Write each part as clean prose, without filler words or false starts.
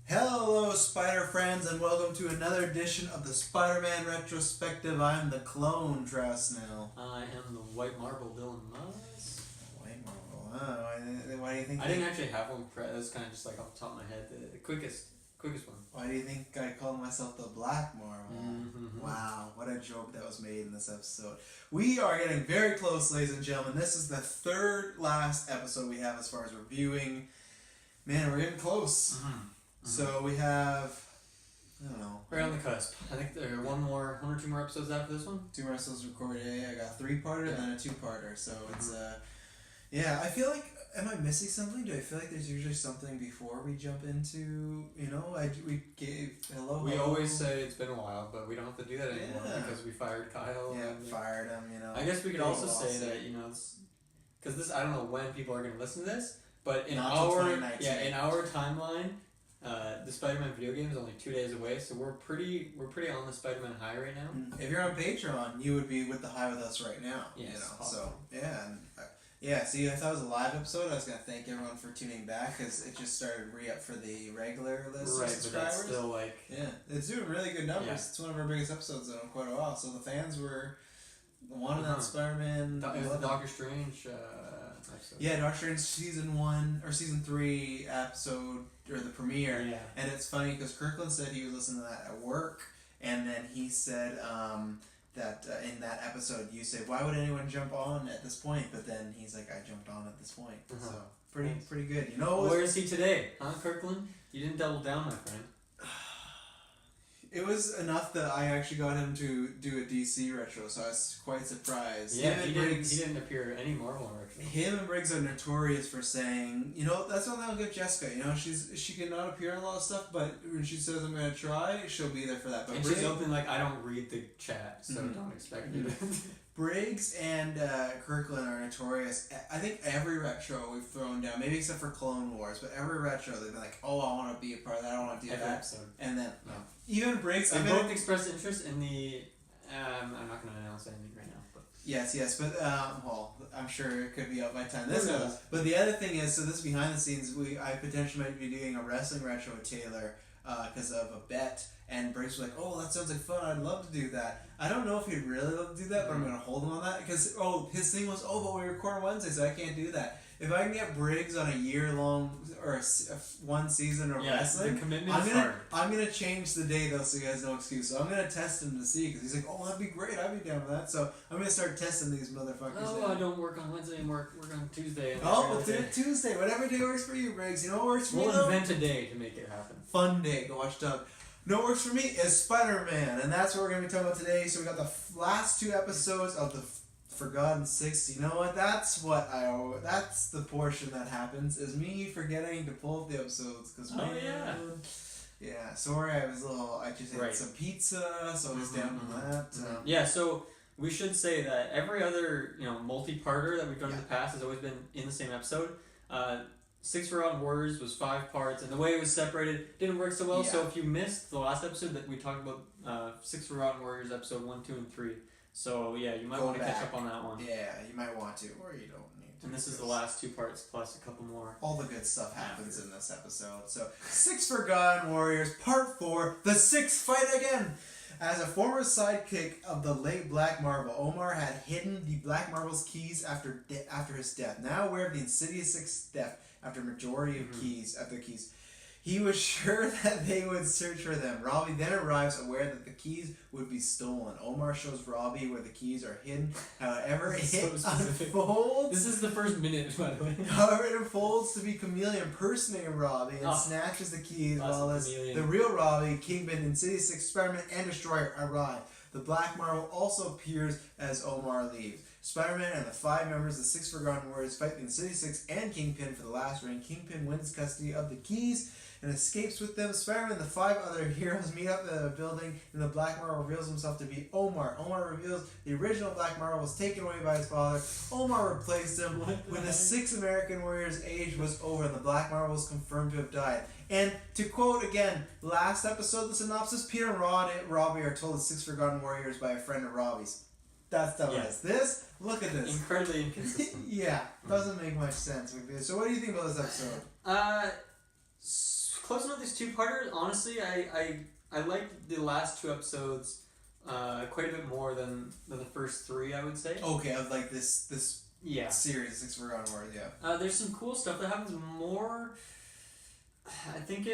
Hello, Spider friends, and welcome to another edition of the Spider-Man Retrospective. I'm the clone, Travis Snell. I am the White Marble Dylan Moss. White Marble, why do you think... I didn't actually have one. That's kind of just like off the top of my head. The quickest one. Why do you think I called myself the Black Marble? Mm-hmm. Wow, what a joke that was made in this episode. We are getting very close, ladies and gentlemen. This is the third last episode we have as far as reviewing. Man, we're getting close. Mm-hmm. So we have, I don't know. Right on the cusp. I think there are one or two more episodes after this one. 2 more episodes recorded today. I got a 3-parter and then a 2-parter. So it's, yeah, I feel like, am I missing something? Do I feel like there's usually something before we jump into, we gave hello? We always say it's been a while, but we don't have to do that anymore because we fired Kyle. Yeah, and, fired him, I guess we could also say that, because this, I don't know when people are going to listen to this, but in our timeline, the Spider-Man video game is only 2 days away, so we're pretty on the Spider-Man high right now. If you're on Patreon, you would be with the high with us right now. Yes, so yeah. See, I thought it was a live episode. I was gonna thank everyone for tuning back because it just started re-up for the regular list of subscribers. But that's still it's doing really good numbers. Yeah. It's one of our biggest episodes in quite a while. So the fans were wanting that Spider-Man. It was the Doctor Strange episode. Yeah, Doctor Strange season 1 or season 3 episode or the premiere. Yeah. And it's funny because Kirkland said he was listening to that at work, and then he said that in that episode you said, why would anyone jump on at this point? But then he's like, I jumped on at this point. So pretty good. Where is he today, huh, Kirkland? You didn't double down, my friend. It was enough that I actually got him to do a DC retro, so I was quite surprised. Yeah, he didn't appear any Marvel retro. Him and Briggs are notorious for saying, that's one thing I'll give Jessica. She cannot appear in a lot of stuff, but when she says I'm gonna try, she'll be there for that. But and she's open I don't read the chat, so don't expect me to. Briggs and Kirkland are notorious. I think every retro we've thrown down, maybe except for Clone Wars, but every retro they've been like, oh, I want to be a part of that, I want to do every that. Episode. And then even Briggs, they both expressed interest in the. I'm not going to announce anything right now. But. Yes, but I'm sure it could be out by the time this goes. But the other thing is, so this is behind the scenes. I potentially might be doing a wrestling retro with Taylor because of a bet. And Briggs was like, oh, that sounds like fun. I'd love to do that. I don't know if he'd really love to do that, but I'm going to hold him on that. Because, his thing was, but we record Wednesday, so I can't do that. If I can get Briggs on a year-long or one season of wrestling, the commitment is hard. I'm going to change the day, though, so he has no excuse. So I'm going to test him to see, because he's like, oh, that'd be great. I'd be down with that. So I'm going to start testing these motherfuckers. I don't work on Wednesday and work on Tuesday. We'll do it Tuesday. Whatever day works for you, Briggs. You know what works for me, We'll invent a day to make it happen. Fun day. Go watch Doug. No works for me is Spider-Man, and that's what we're going to be talking about today. So we got the last 2 episodes of the Forgotten Six. You know what? That's the portion that happens, is me forgetting to pull up the episodes. Yeah, sorry, I just ate some pizza, so I was down on that. So we should say that every other, multi-parter that we've done in the past has always been in the same episode. 6 Forgotten Warriors was 5 parts, and the way it was separated didn't work so well. So if you missed the last episode that we talked about, 6 Forgotten Warriors episode 1, 2, and 3. So yeah, you might want to catch up on that one. Yeah, you might want to, or you don't need to. And this is the last 2 parts plus a couple more. All the good stuff happens in this episode. So 6 Forgotten Warriors, part 4, the 6th fight again. As a former sidekick of the late Black Marvel, Omar had hidden the Black Marvel's keys after his death. Now aware of the insidious 6th death after majority of keys, he was sure that they would search for them. Robbie then arrives, aware that the keys would be stolen. Omar shows Robbie where the keys are hidden. However, unfolds. This is the first minute, by the way. However, it unfolds to be Chameleon impersonating Robbie and snatches the keys while the real Robbie, Kingpin, Insidious 6, Spider-Man, and Destroyer arrive. The Black Marvel also appears as Omar leaves. Spider-Man and the 5 members of the 6 Forgotten Warriors fight the Insidious 6 and Kingpin for the last ring. Kingpin wins custody of the keys and escapes with them. Spider-Man and the 5 other heroes meet up in the building, and the Black Marvel reveals himself to be Omar. Omar reveals the original Black Marvel was taken away by his father. Omar replaced him when the 6 American Warriors' age was over, and the Black Marvel was confirmed to have died. And to quote again, last episode, the synopsis, Peter and Robbie are told the 6 Forgotten Warriors by a friend of Robbie's. That's how it is. Look at this. Incredibly inconsistent. Doesn't make much sense. So what do you think about this episode? closing out these two-parters, honestly, I liked the last two episodes quite a bit more than the first three, I would say. Okay, of like this series, Six Forgotten Wars, yeah. There's some cool stuff that happens more. I think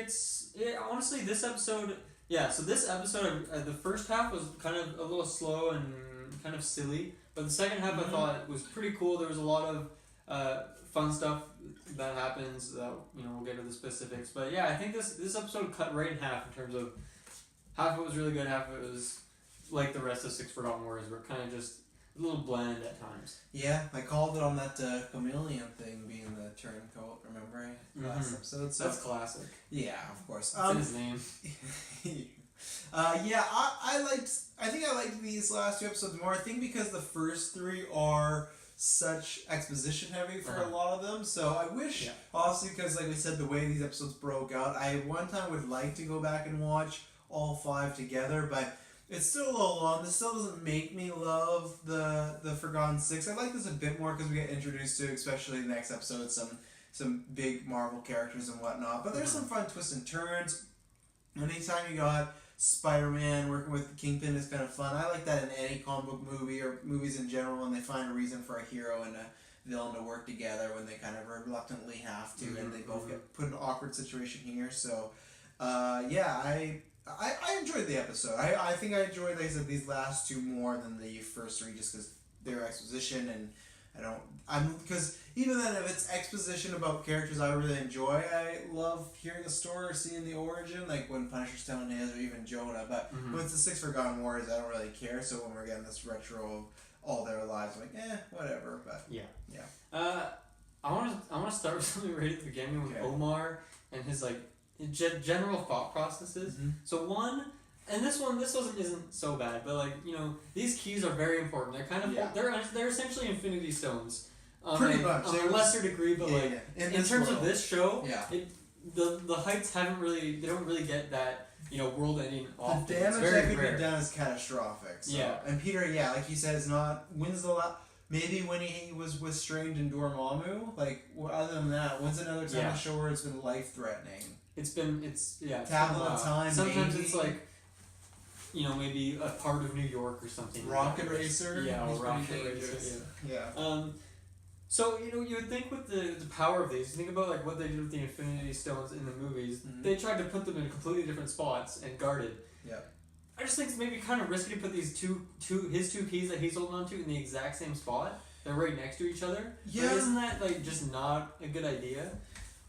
honestly, this episode, so this episode, the first half was kind of a little slow and kind of silly, but the second half I thought was pretty cool. There was a lot of fun stuff that happens. We'll get to the specifics, but yeah, I think this episode cut right in half in terms of half of it was really good, half of it was like the rest of Six Forgotten Warriors, were kind of just a little bland at times. Yeah, I called it on that chameleon thing being the turncoat, remember? Last episode. So that's classic. Yeah, of course. It's in his name. I think I liked these last two episodes more. I think because the first three are such exposition heavy for a lot of them. So I wish, obviously, because like we said, the way these episodes broke out, I one time would like to go back and watch all 5 together, but it's still a little long. This still doesn't make me love the Forgotten Six. I like this a bit more because we get introduced to, especially the next episode, some big Marvel characters and whatnot. But there's some fun twists and turns. Anytime you got Spider-Man working with the Kingpin is kind of fun. I like that in any comic book movie or movies in general when they find a reason for a hero and a villain to work together when they kind of reluctantly have to, and they both get put in an awkward situation here. So, I enjoyed the episode. I think I enjoyed, like I said, these last two more than the first three, just because they're exposition, and because even then, if it's exposition about characters I really enjoy, I love hearing the story or seeing the origin, like when Punisher's telling his, or even Jonah. But when it's the Six Forgotten Warriors, I don't really care. So when we're getting this retro of all their lives, I'm like, whatever. But I want to start with something right at the beginning with Omar and his like general thought processes. So one, and this isn't so bad, but like, these keys are very important. They're kind of they're essentially Infinity Stones. Pretty much. On a lesser degree, but in terms of this show, the heights they don't really get that world-ending often. The damage that could be done is catastrophic. So. And Peter, like you said, is not wins the last. Maybe when he was with Strange and Dormammu, like other than that, when's another time a show where it's been life-threatening? It's Tablet of Time. Sometimes maybe. it's like, maybe a part of New York or something. Rocket Racer. Yeah, or Rocket Racer. Yeah. So you would think with the power of these, you think about like what they did with the Infinity Stones in the movies. They tried to put them in completely different spots and guarded. Yeah. I just think it's maybe kind of risky to put these his two keys that he's holding on to in the exact same spot. They're right next to each other. Yeah. But isn't that like just not a good idea?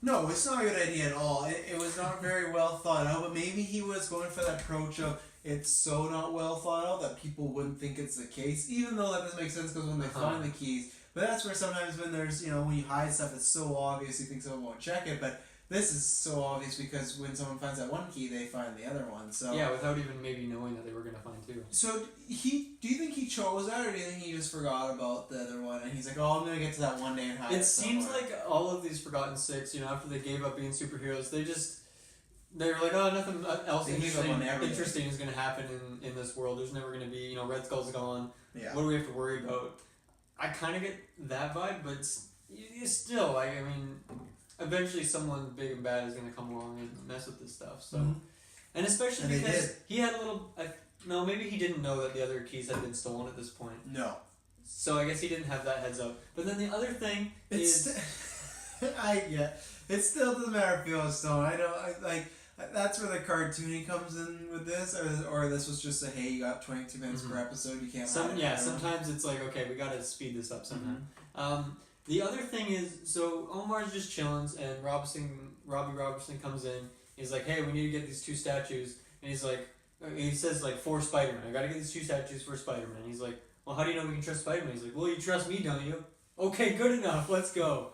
No, it's not a good idea at all. It was not very well thought out, but maybe he was going for that approach of it's so not well thought out that people wouldn't think it's the case, even though that doesn't make sense because when they find the keys. But that's where sometimes when there's, when you hide stuff, it's so obvious you think someone won't check it, but this is so obvious because when someone finds that one key, they find the other one. So yeah, without even maybe knowing that they were going to find two. So do you think he chose that, or do you think he just forgot about the other one and he's like, I'm going to get to that one day and hide it somewhere? Seems like all of these Forgotten Six, after they gave up being superheroes, they were like, nothing else interesting is going to happen in this world. There's never going to be, Red Skull's gone. Yeah. What do we have to worry about? I kind of get that vibe, but it's still, like, I mean, eventually someone big and bad is going to come along and mess with this stuff. So, and especially because he had a little. No, maybe he didn't know that the other keys had been stolen at this point. No. So I guess he didn't have that heads up. But then the other thing is, it still doesn't matter if it was stolen. That's where the cartoony comes in with this, or this was just hey, you got 22 minutes per episode, you can't. Sometimes it's like, okay, we got to speed this up somehow. The other thing is, so Omar's just chilling, and Robbie Robertson comes in. He's like, hey, we need to get these 2 statues. And he's like, he says, like, for Spider-Man. I gotta get these 2 statues for Spider-Man. He's like, well, how do you know we can trust Spider-Man? He's like, well, you trust me, don't you? Okay, good enough, let's go.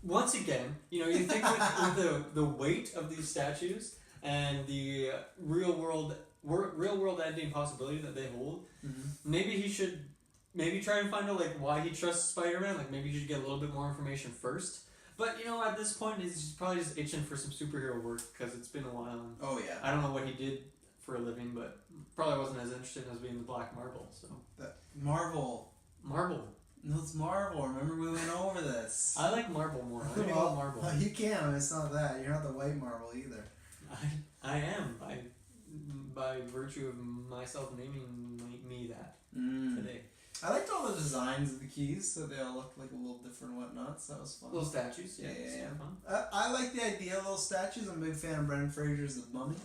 Once again, you think with the weight of these statues and the real world ending possibility that they hold, maybe he should try and find out like why he trusts Spider-Man. Like maybe he should get a little bit more information first. But at this point he's probably just itching for some superhero work because it's been a while. And I don't know what he did for a living, but probably wasn't as interested as being the Black Marvel. So Marvel. No, it's Marvel. Remember we went over this. I like Marvel more. I think about Marvel. You can. It's not that. You're not the white Marvel either. I am by virtue of myself naming me that today. I liked all the designs of the keys, so they all looked like a little different and whatnot, so that was fun. Little statues, yeah. Fun. I like the idea of little statues. I'm a big fan of Brendan Fraser's The Mummy.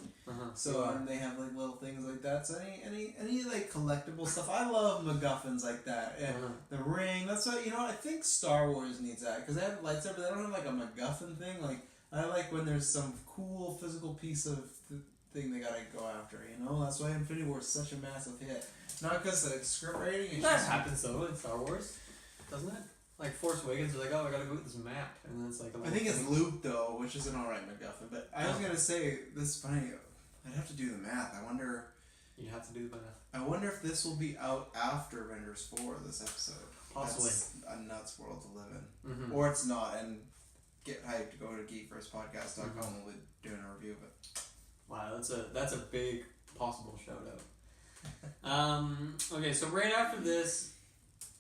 So they have like little things like that. So any like collectible stuff. I love MacGuffins like that. The ring. That's what I think Star Wars needs that because they have lightsaber. But they don't have like a MacGuffin thing. Like I like when there's some cool physical piece of thing they gotta go after. That's why Infinity War is such a massive hit. Not because the script rating. That happens though in Star Wars, doesn't it? Like Force Awakens, are like, oh, I gotta go with this map, and then it's like. I think it's Luke though, which is an alright MacGuffin. But I was gonna say this is funny. I'd have to do the math. I wonder. You have to do the math. I wonder if this will be out after Avengers 4. This episode. Possibly. That's a nuts world to live in, or it's not. And get hyped to go to GeekVersePodcast.com. We'll be doing a review of it. Wow, that's a big possible shout out. Okay, so right after this,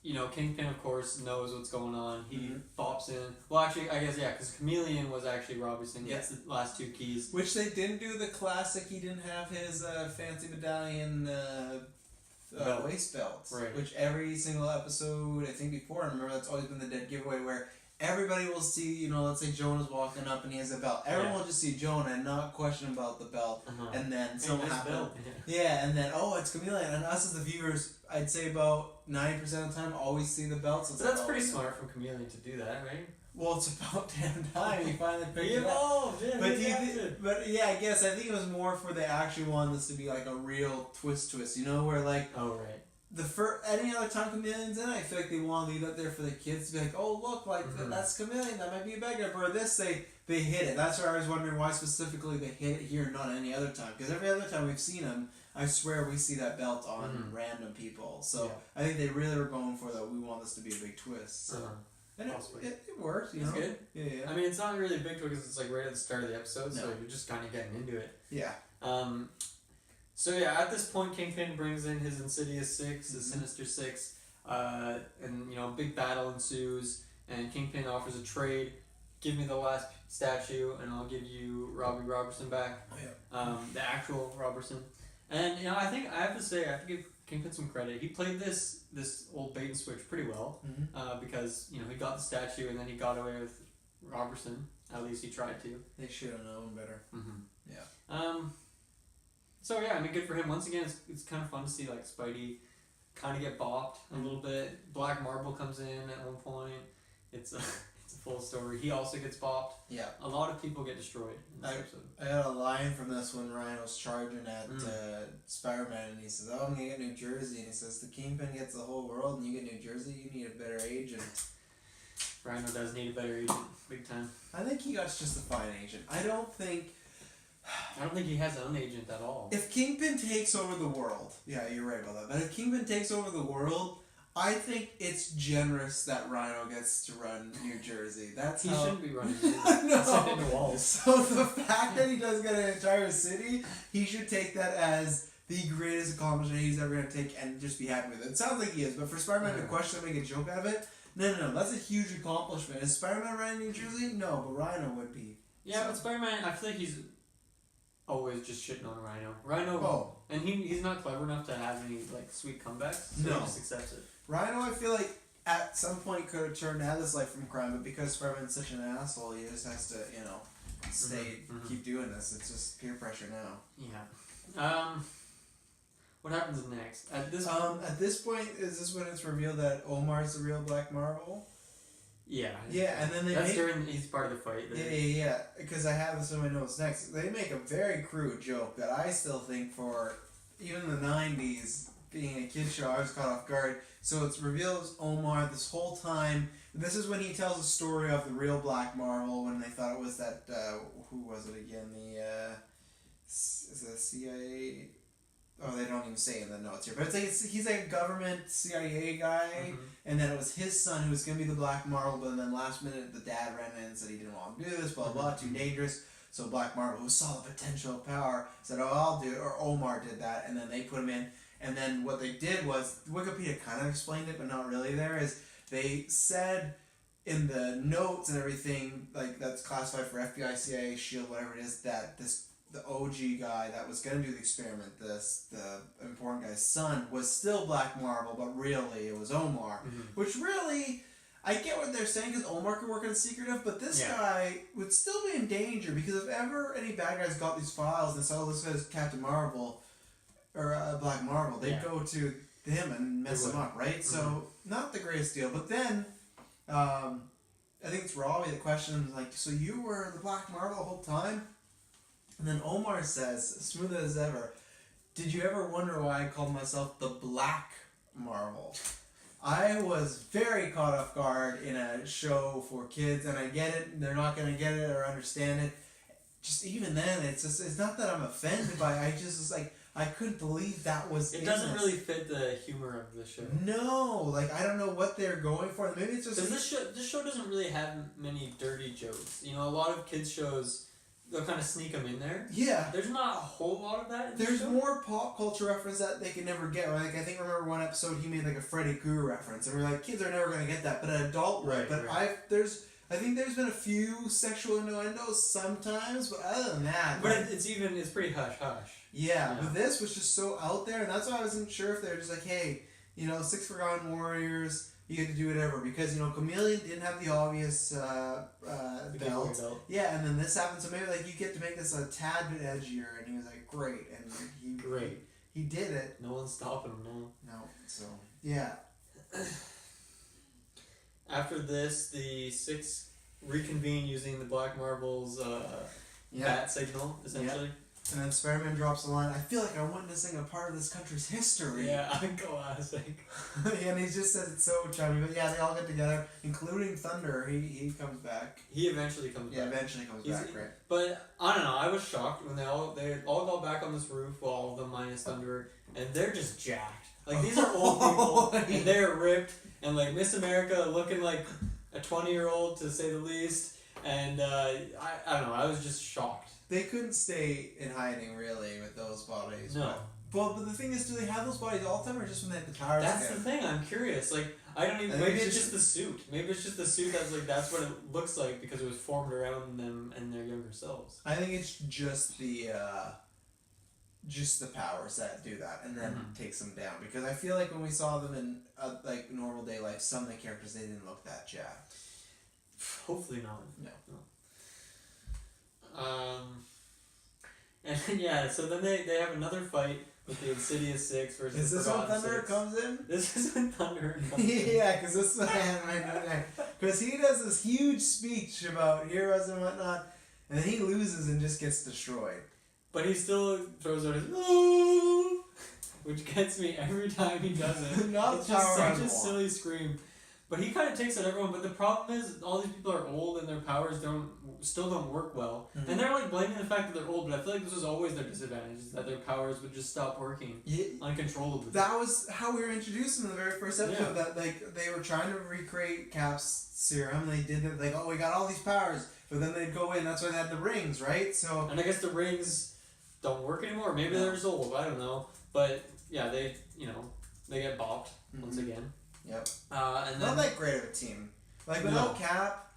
Kingpin of course knows what's going on. He bops in. Well, actually, I guess because Chameleon was actually Robertson. Gets the last two keys, which they didn't do the classic. He didn't have his fancy medallion waist belts, right? Which every single episode, I think before, I remember that's always been the dead giveaway where. Everybody will see, let's say Jonah's walking up and he has a belt. Everyone will just see Jonah and not question about the belt. And then someone happens. And then, it's Chameleon. And us as the viewers, I'd say about 90% of the time, always see the belt. So that's pretty smart from Chameleon to do that, right? Well, it's about damn time he finally picked it up. But I guess I think it was more for they actually wanted this to be like a real twist, where like. Oh, right. Any other time Chameleon's in it, I feel like they want to leave it there for the kids to be like, oh look, like that's Chameleon, that might be a bad guy. But this they hit it. That's why I was wondering why specifically they hit it here and not any other time. Because every other time we've seen him, I swear we see that belt on random people. So I think they really were going for that. We want this to be a big twist. So. And it worked. It's good. Yeah. I mean, it's not really a big twist because it's like right at the start of the episode, so you're just kind of getting into it. Yeah. So at this point, Kingpin brings in his Insidious Six, his Sinister Six, and big battle ensues. And Kingpin offers a trade: give me the last statue, and I'll give you Robbie Robertson back, the actual Robertson. And I think I have to give Kingpin some credit. He played this old bait and switch pretty well, because he got the statue and then he got away with Robertson. At least he tried to. They should have known better. Yeah. So I mean, good for him. Once again, it's kind of fun to see like Spidey kind of get bopped a little bit. Black Marble comes in at one point. It's a full story. He also gets bopped. Yeah. A lot of people get destroyed in this episode. I got a line from this when Ryan was charging at Spider-Man, and he says, "Oh, I'm gonna get New Jersey," and he says, "The Kingpin gets the whole world, and you get New Jersey. You need a better agent." Rhino does need a better agent, big time. I think he got just a fine agent. I don't think he has an agent at all. If Kingpin takes over the world, yeah, you're right about that. But if Kingpin takes over the world, I think it's generous that Rhino gets to run New Jersey. He shouldn't be running New Jersey. No. Sitting in the walls. So the fact that he does get an entire city, he should take that as the greatest accomplishment he's ever going to take and just be happy with it. It sounds like he is, but for Spider-Man to question and make a joke out of it, no, that's a huge accomplishment. Is Spider-Man running New Jersey? No, but Rhino would be. Yeah, but Spider-Man, I feel like he's always just shitting on Rhino. And he's not clever enough to have any like sweet comebacks, so he just accepts it. Rhino, I feel like at some point could have turned out his life from crime, but because Spider-Man's such an asshole, he just has to, keep doing this. It's just peer pressure now. Yeah. What happens next? At this point, is this when it's revealed that Omar's the real Black Marvel? Yeah. Yeah, and then he's part of the fight. Yeah. Because I have this in my notes next. They make a very crude joke that I still think for even the 90s, being a kid show, I was caught off guard. So it's revealed as Omar this whole time. This is when he tells the story of the real Black Marvel when they thought it was that, who was it again? Is it the CIA? Oh, they don't even say in the notes here. But he's like a government CIA guy, and then it was his son who was going to be the Black Marvel, but then last minute the dad ran in and said he didn't want to do this, blah, blah, too dangerous. So Black Marvel, who saw the potential of power, said, oh, I'll do it, or Omar did that, and then they put him in. And then what they did was, Wikipedia kind of explained it, but not really there, is they said in the notes and everything, like that's classified for FBI, CIA, SHIELD, whatever it is, that the OG guy that was going to do the experiment, the important guy's son, was still Black Marvel, but really it was Omar. Which really, I get what they're saying, because Omar could work on secretive, but this guy would still be in danger, because if ever any bad guys got these files and saw this as Captain Marvel, or Black Marvel, they'd go to him and mess him up, right? So, not the greatest deal. But then, I think it's Robbie that questions, like, so you were the Black Marvel the whole time? And then Omar says, smooth as ever, did you ever wonder why I called myself the Black Marvel? I was very caught off guard in a show for kids, and I get it, they're not going to get it or understand it. Just even then, it's not that I'm offended by it, I just was like, I couldn't believe that was It doesn't really fit the humor of the show. No, like, I don't know what they're going for. Maybe it's just... Because this show doesn't really have many dirty jokes. You know, a lot of kids' shows, they'll kind of sneak them in there. Yeah. There's not a whole lot of that in There's more pop culture reference that they can never get. Like, I think, remember one episode he made, like, a Freddy Krueger reference. And we're like, kids are never going to get that, but an adult would. But I think there's been a few sexual innuendos sometimes, but other than that... But it's pretty hush-hush. Yeah, but this was just so out there, and that's why I wasn't sure if they were just like, hey, you know, 6 Forgotten Warriors, you get to do whatever. Because, you know, Chameleon didn't have the obvious belt. Yeah, and then this happened, so maybe, like, you get to make this a tad bit edgier, and he was like, great. And he did it. No one's stopping him now. No, so, yeah. After this, the 6 reconvene using the Black Marvel's bat signal, essentially. And then Spider-Man drops the line, I feel like I'm witnessing a part of this country's history. Yeah, classic. And he just says it's so chummy. But yeah, they all get together, including Thunder. He comes back. He eventually comes back. Yeah, eventually comes back, right. But, I don't know, I was shocked when they all got back on this roof, well, all of them minus Thunder, and they're just jacked. Like, these are old people, and they're ripped, and, like, Miss America looking like a 20-year-old, to say the least, and, I don't know, I was just shocked. They couldn't stay in hiding, really, with those bodies. No. But the thing is, do they have those bodies all the time, or just when they have the powers? That's the thing, I'm curious. Like, I don't even... Maybe it's just the suit. Maybe it's just the suit that's what it looks like, because it was formed around them and their younger selves. I think it's just the powers that do that, and then takes them down. Because I feel like when we saw them in, like, normal day life, some of the characters, they didn't look that jacked. Hopefully not. No. And yeah, so then they have another fight with the Insidious 6 versus Is this when Thunder 6. comes in? This is when Thunder comes in. Yeah, because this is what because he does this huge speech about heroes and whatnot, and then he loses and just gets destroyed. But he still throws out his "oh," which gets me every time he does it. It's just such a silly scream. But he kind of takes out everyone. But the problem is, all these people are old and their powers still don't work well. And they're like blaming the fact that they're old. But I feel like this was always their disadvantage, is that their powers would just stop working uncontrollably. That was how we were introduced in the very first episode. That like they were trying to recreate Cap's serum. They did it like, oh, we got all these powers. But then they'd go in. That's why they had the rings, right? So. And I guess the rings don't work anymore. Maybe they're just old. I don't know. But yeah, they get bopped once again. Yep. And then, not that great of a team. Like, without Cap.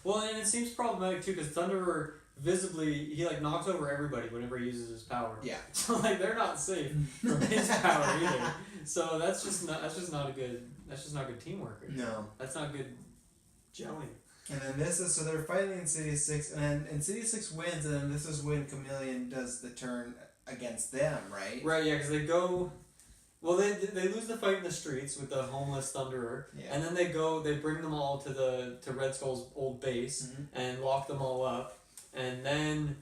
Well, and it seems problematic too, because Thunderer visibly, he like knocks over everybody whenever he uses his power. Yeah. So like they're not safe from his power either. So that's just not good teamwork. Right? No. That's not good gelling. And then so they're fighting Insidious 6, and then Insidious 6 wins, and then this is when Chameleon does the turn against them, right? Right, yeah, because they go... Well, they lose the fight in the streets with the homeless Thunderer, and then they bring them all to Red Skull's old base, and lock them all up, and then...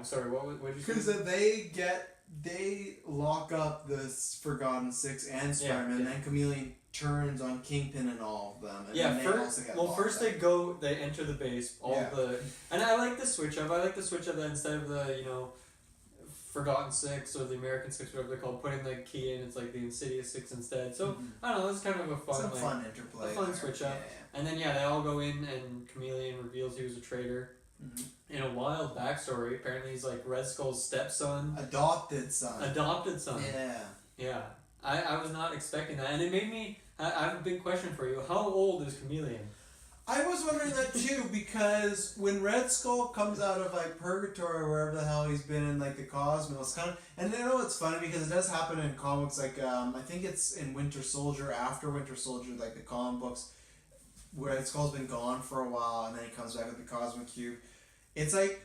sorry, what did you say? Because they lock up the Forgotten Six and Spider-Man, and then Chameleon turns on Kingpin and all of them. And first they enter the base, and I like the switch up. I like the switch up that instead of the, Forgotten Six or the American Six, whatever they're called, putting the key in, it's like the Insidious Six instead. So, I don't know, it's kind of a fun, interplay. A fun switch up. Yeah. And then, they all go in, and Chameleon reveals he was a traitor. In a wild backstory, apparently he's like Red Skull's stepson. Adopted son. Yeah. Yeah. I was not expecting that. And it made me... I have a big question for you. How old is Chameleon? I was wondering that too, because when Red Skull comes out of like purgatory or wherever the hell he's been in like the cosmos, kind of, and I know it's funny because it does happen in comics. Like I think it's in Winter Soldier, after Winter Soldier, like the comic books, where Red Skull's been gone for a while, and then he comes back with the Cosmic Cube. It's like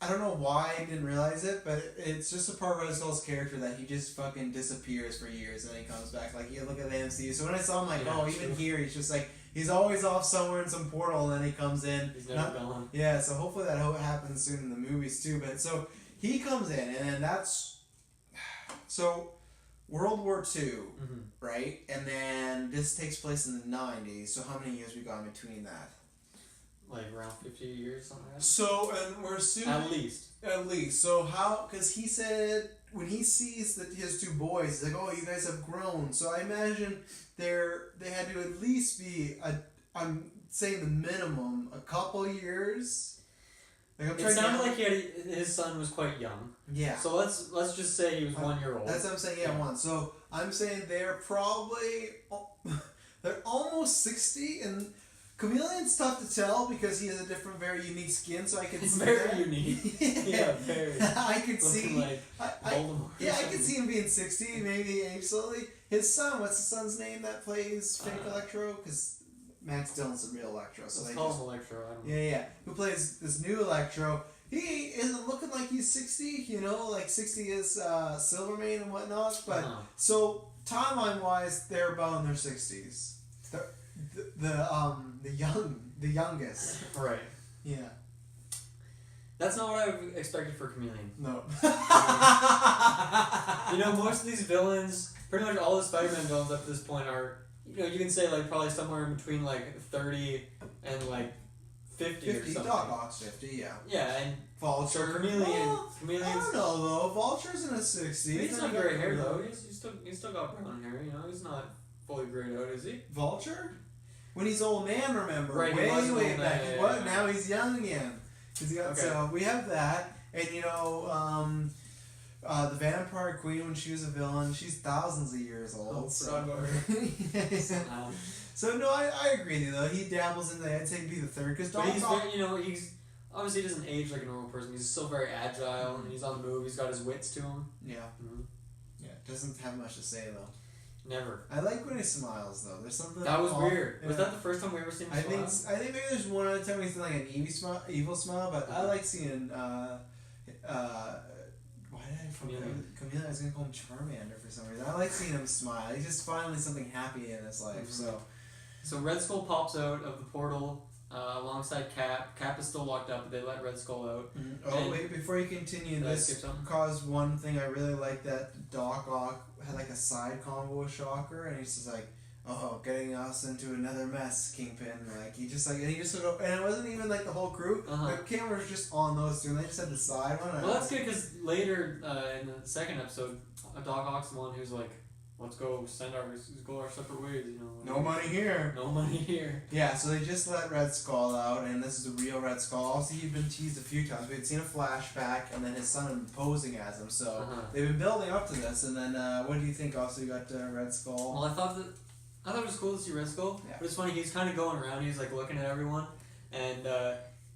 I don't know why I didn't realize it, but it's just a part of Red Skull's character that he just fucking disappears for years and then he comes back. Like, you look at the MCU. So when I saw him, like, even here, he's just like, he's always off somewhere in some portal and then he comes in. He's never gone. Yeah, so hopefully that happens soon in the movies too. But so he comes in and then that's. So World War II, right? And then this takes place in the 90s. So how many years we got in between that? Like around 50 years, something like that. So, and we're assuming... At least. So how... Because he said... When he sees that his two boys, he's like, oh, you guys have grown. So I imagine they had to at least be... I'm saying the minimum, a couple years. Like it sounded like his son was quite young. Yeah. So let's just say he was 1 year old. That's what I'm saying, yeah, 1. So I'm saying they're probably... They're almost 60, and... Chameleon's tough to tell because he has a different, very unique skin, so I can see very that. unique. Yeah, very. I can see. Like Voldemort. I can see him being 60, maybe age slowly. His son, what's his son's name that plays fake Electro? Because Max Dillon's the real Electro. So let's call him Electro. I don't know. Yeah. Who plays this new Electro? He isn't looking like he's 60. You know, like 60 is Silvermane and whatnot. But so timeline wise, they're about in their 60s. The youngest. Right. Yeah. That's not what I expected for Chameleon. No. You know, most of these villains, pretty much all the Spider-Man villains up to this point are, you know, you can say like probably somewhere in between like 30 and like 50 or something. Doc Ock's 50, yeah. Yeah, and Vulture. Chameleon's... I don't know though. Vulture's in his 60s. He's not gray hair though. He's still got brown hair. You know, he's not fully grayed out, is he? Vulture? When he's old man, remember? Right, way back. Now he's young again. So we have that, and you know, the Vampire Queen, when she was a villain, she's thousands of years old. So no, I agree with you though. He dabbles in the. I'd say he'd be the third because he's obviously he doesn't age like a normal person. He's still very agile and he's on the move. He's got his wits to him. Yeah. Yeah. Doesn't have much to say though. Never. I like when he smiles though. There's something that was weird. Yeah. Was that the first time we ever seen him smile? I think maybe there's one other time he's done like an evil smile, but I like seeing why did I Chameleon? I was gonna call him Charmander for some reason. I like seeing him smile. He's just finally something happy in his life. So Red Skull pops out of the portal alongside Cap. Cap is still locked up, but they let Red Skull out. Oh wait, before you continue, this caused one thing I really like, that Doc Ock had like a side convo with Shocker, and he's just like, oh, getting us into another mess, Kingpin. Like he just and it wasn't even like the whole crew. The camera was just on those two, and they just had the side one. Well, that's good because later in the second episode, Doc Ock's the one who's like, let's go go our separate ways, you know. No money here. No money here. Yeah, so they just let Red Skull out, and this is the real Red Skull. Also, he'd been teased a few times. We had seen a flashback, and then his son posing as him. So they've been building up to this. And then, what do you think? Also, you got Red Skull. Well, I thought it was cool to see Red Skull. Yeah. But it's funny. He's kind of going around. He's like looking at everyone, and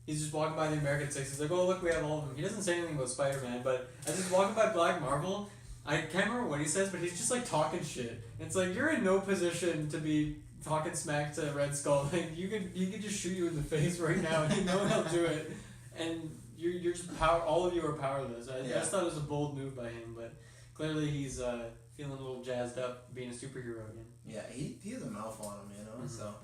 he's just walking by the American Six. He's like, "Oh, look, we have all of them." He doesn't say anything about Spider-Man, but as he's walking by Black Marvel, I can't remember what he says, but he's just like talking shit. It's like you're in no position to be talking smack to Red Skull. Like he could just shoot you in the face right now, and you know he'll do it. And you're just all of you are powerless. I just thought it was a bold move by him, but clearly he's feeling a little jazzed up being a superhero again. Yeah, he has a mouth on him, you know. So,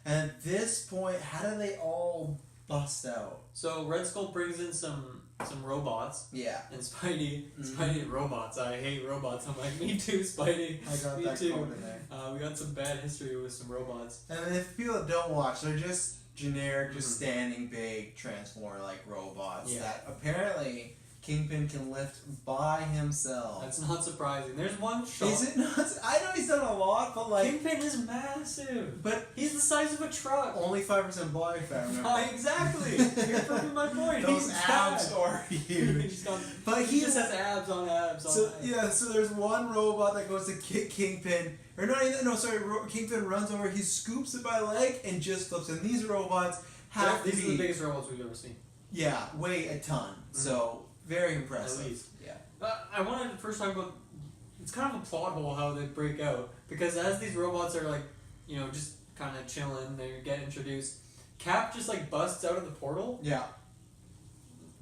and at this point, how do they all bust out? So Red Skull brings in some robots. Yeah. And Spidey robots. I hate robots. I'm like, me too, Spidey. I got me that too. code in there. We got some bad history with some robots. And if people don't watch, they're just generic, just standing big Transformer like robots that apparently Kingpin can lift by himself. That's not surprising. There's one shot. Is it not? I know he's done a lot, but like... Kingpin is massive. But he's the size of a truck. Only 5% body fat, remember? Exactly. You're proving my point. Those abs are huge. But he just has abs on abs on so, abs. Yeah, so there's one robot that goes to kick Kingpin. Or not even... No, sorry. Kingpin runs over, he scoops it by leg, and just flips. And these robots have These are the biggest robots we've ever seen. Yeah, weigh a ton. So... Very impressive. At least. Yeah. I wanted to first talk about, it's kind of a plot hole how they break out, because as these robots are like, you know, just kind of chilling, they get introduced, Cap just like busts out of the portal. Yeah.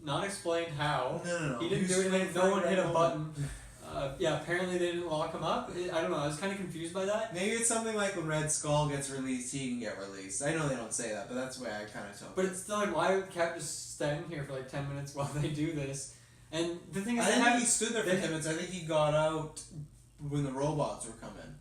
Not explained how. No. He didn't do anything, no one hit a button. Yeah, apparently they didn't lock him up. I don't know, I was kind of confused by that. Maybe it's something like when Red Skull gets released, he can get released. I know they don't say that, but that's the way I kind of took it. But it's still like, why would Cap just stand here for like 10 minutes while they do this? And the thing is, I didn't think he stood there for 10 minutes. I think he got out when the robots were coming.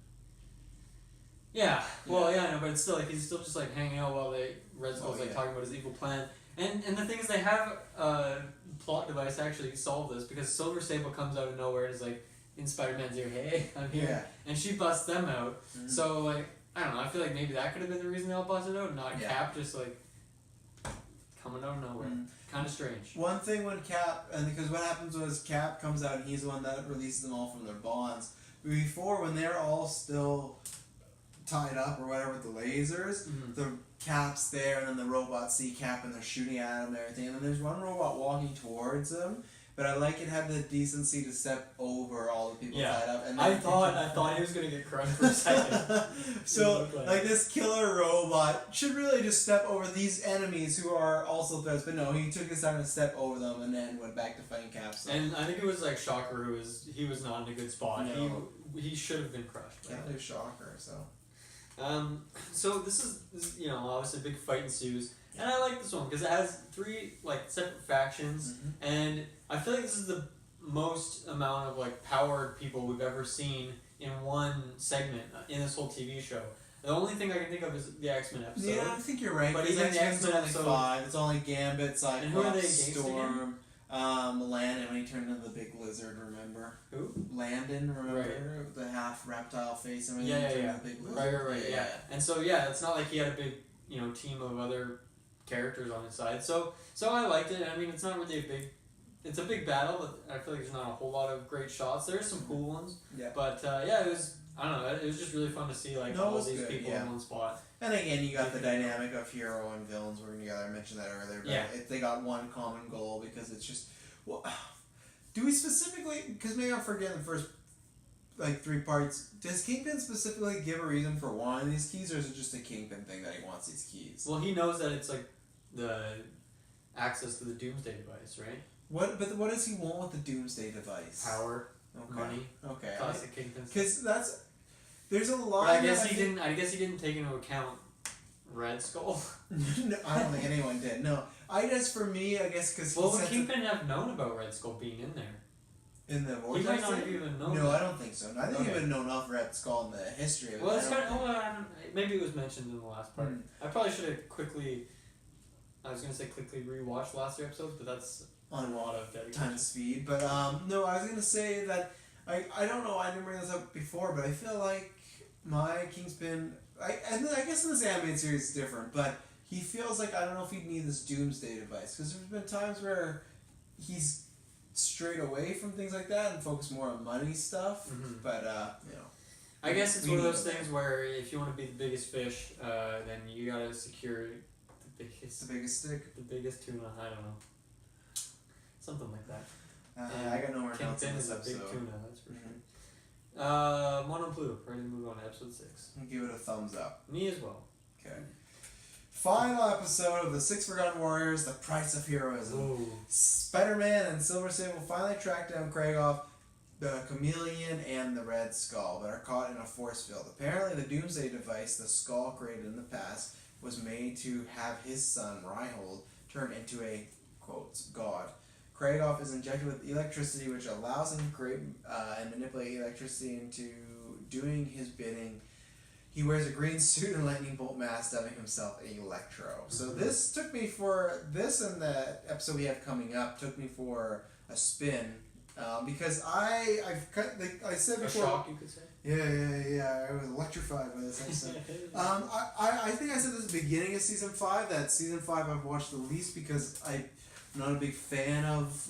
Yeah, well, yeah, I know, but it's still like he's still just like hanging out while Red Skull's like talking about his evil plan. And the thing is, they have a plot device to actually solve this, because Silver Sable comes out of nowhere and is like in Spider-Man's ear, hey, I'm here, and she busts them out. Mm-hmm. So like, I don't know, I feel like maybe that could have been the reason they all busted out, not Cap just like coming out of nowhere. Mm-hmm. Kind of strange. One thing when Cap, and because what happens was Cap comes out and he's the one that releases them all from their bonds. Before, when they're all still tied up or whatever with the lasers, the Cap's there, and then the robots see Cap and they're shooting at him and everything. And then there's one robot walking towards them, but I like it had the decency to step over all the people tied up. And I thought he was gonna get crushed for a second. So like this killer robot should really just step over these enemies who are also threats, but no, he took his time to step over them and then went back to fighting Cap. So. And I think it was like Shocker he was not in a good spot. No. He should have been crushed. Can't do Shocker, so. So this is you know, obviously a big fight ensues. And I like this one because it has 3 like separate factions, and I feel like this is the most amount of like powered people we've ever seen in one segment in this whole TV show. The only thing I can think of is the X-Men episode. Yeah, I think you're right. But even the X-Men episode, 5. It's only Gambit, Cyclops, and who are they against Storm, Landon when he turned into the big lizard. Remember? Who? Landon. Remember the half reptile face and everything. Yeah. The big lizard. Right. Yeah. And so it's not like he had a big team of other characters on his side. So I liked it. I mean, it's not really it's a big battle, but I feel like there's not a whole lot of great shots. There's some cool ones. Yeah. But it was, I don't know, it was just really fun to see like all these people in one spot. And again, you got the dynamic of hero and villains working together. I mentioned that earlier. But they got one common goal because it's just, well, do we specifically, because maybe I'm forgetting the first like 3 parts, does Kingpin specifically give a reason for wanting these keys, or is it just a Kingpin thing that he wants these keys? Well, he knows that it's like the access to the Doomsday device, right? What does he want with the Doomsday device? Power, money. Okay. Classic Kingpin. Because there's a lot. But I guess he didn't take into account Red Skull. No, I don't think anyone did. No, for me, I guess because would Kingpin have known about Red Skull being in there? In the vortex? He might not have even known. No, I don't think so. I think he would have known of Red Skull in the history of it. Well, it's kind of, maybe it was mentioned in the last part. I probably should have quickly rewatched last year's episodes, but that's on a lot of dedication. Time speed. But no, I was gonna say that I don't know. I didn't bring this up before, but I feel like my Kingpin. I guess in this animated series it's different, but he feels like I don't know if he'd need this Doomsday device, because there's been times where he's strayed away from things like that and focused more on money stuff. But I guess it's one of those things where if you want to be the biggest fish, then you gotta secure the biggest stick, the biggest tuna. I don't know, something like that. I got nowhere else in this episode. Kingpin is a big tuna, that's for sure. Mono Blue, ready to move on to episode 6. I'll give it a thumbs up. Me as well. Okay. Final episode of the 6 Forgotten Warriors, The Price of Heroism. Ooh. Spider-Man and Silver Sable finally track down Kragoff, the Chameleon, and the Red Skull, but are caught in a force field. Apparently the Doomsday device the Skull created in the past was made to have his son, Reinhold, turn into a, quote, god. Kragoff is injected with electricity, which allows him to create and manipulate electricity into doing his bidding. He wears a green suit and lightning bolt mask, dubbing himself Electro. So this took me for, this and the episode we have coming up, took me for a spin. Because I've cut, like I said before. A shock, you could say. Yeah. I was electrified by this episode. I think I said this at the beginning of season 5 that season 5 I've watched the least because I'm not a big fan of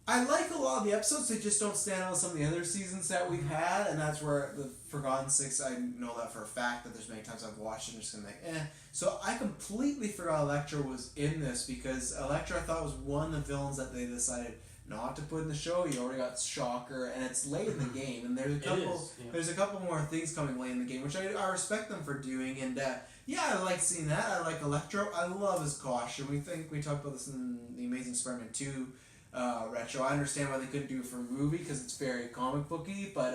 I like a lot of the episodes, they just don't stand out with some of the other seasons that we've had, and that's where the Forgotten Six, I know that for a fact, that there's many times I've watched it and just gonna be like, eh. So I completely forgot Elektra was in this, because Elektra I thought was one of the villains that they decided not to put in the show. You already got Shocker, and it's late in the game, and there's a couple more things coming late in the game, which I respect them for doing, and yeah, I like seeing that. I like Elektra. I love his costume. We talked about this in the Amazing Spider-Man 2 retro. I understand why they couldn't do it for a movie because it's very comic booky, but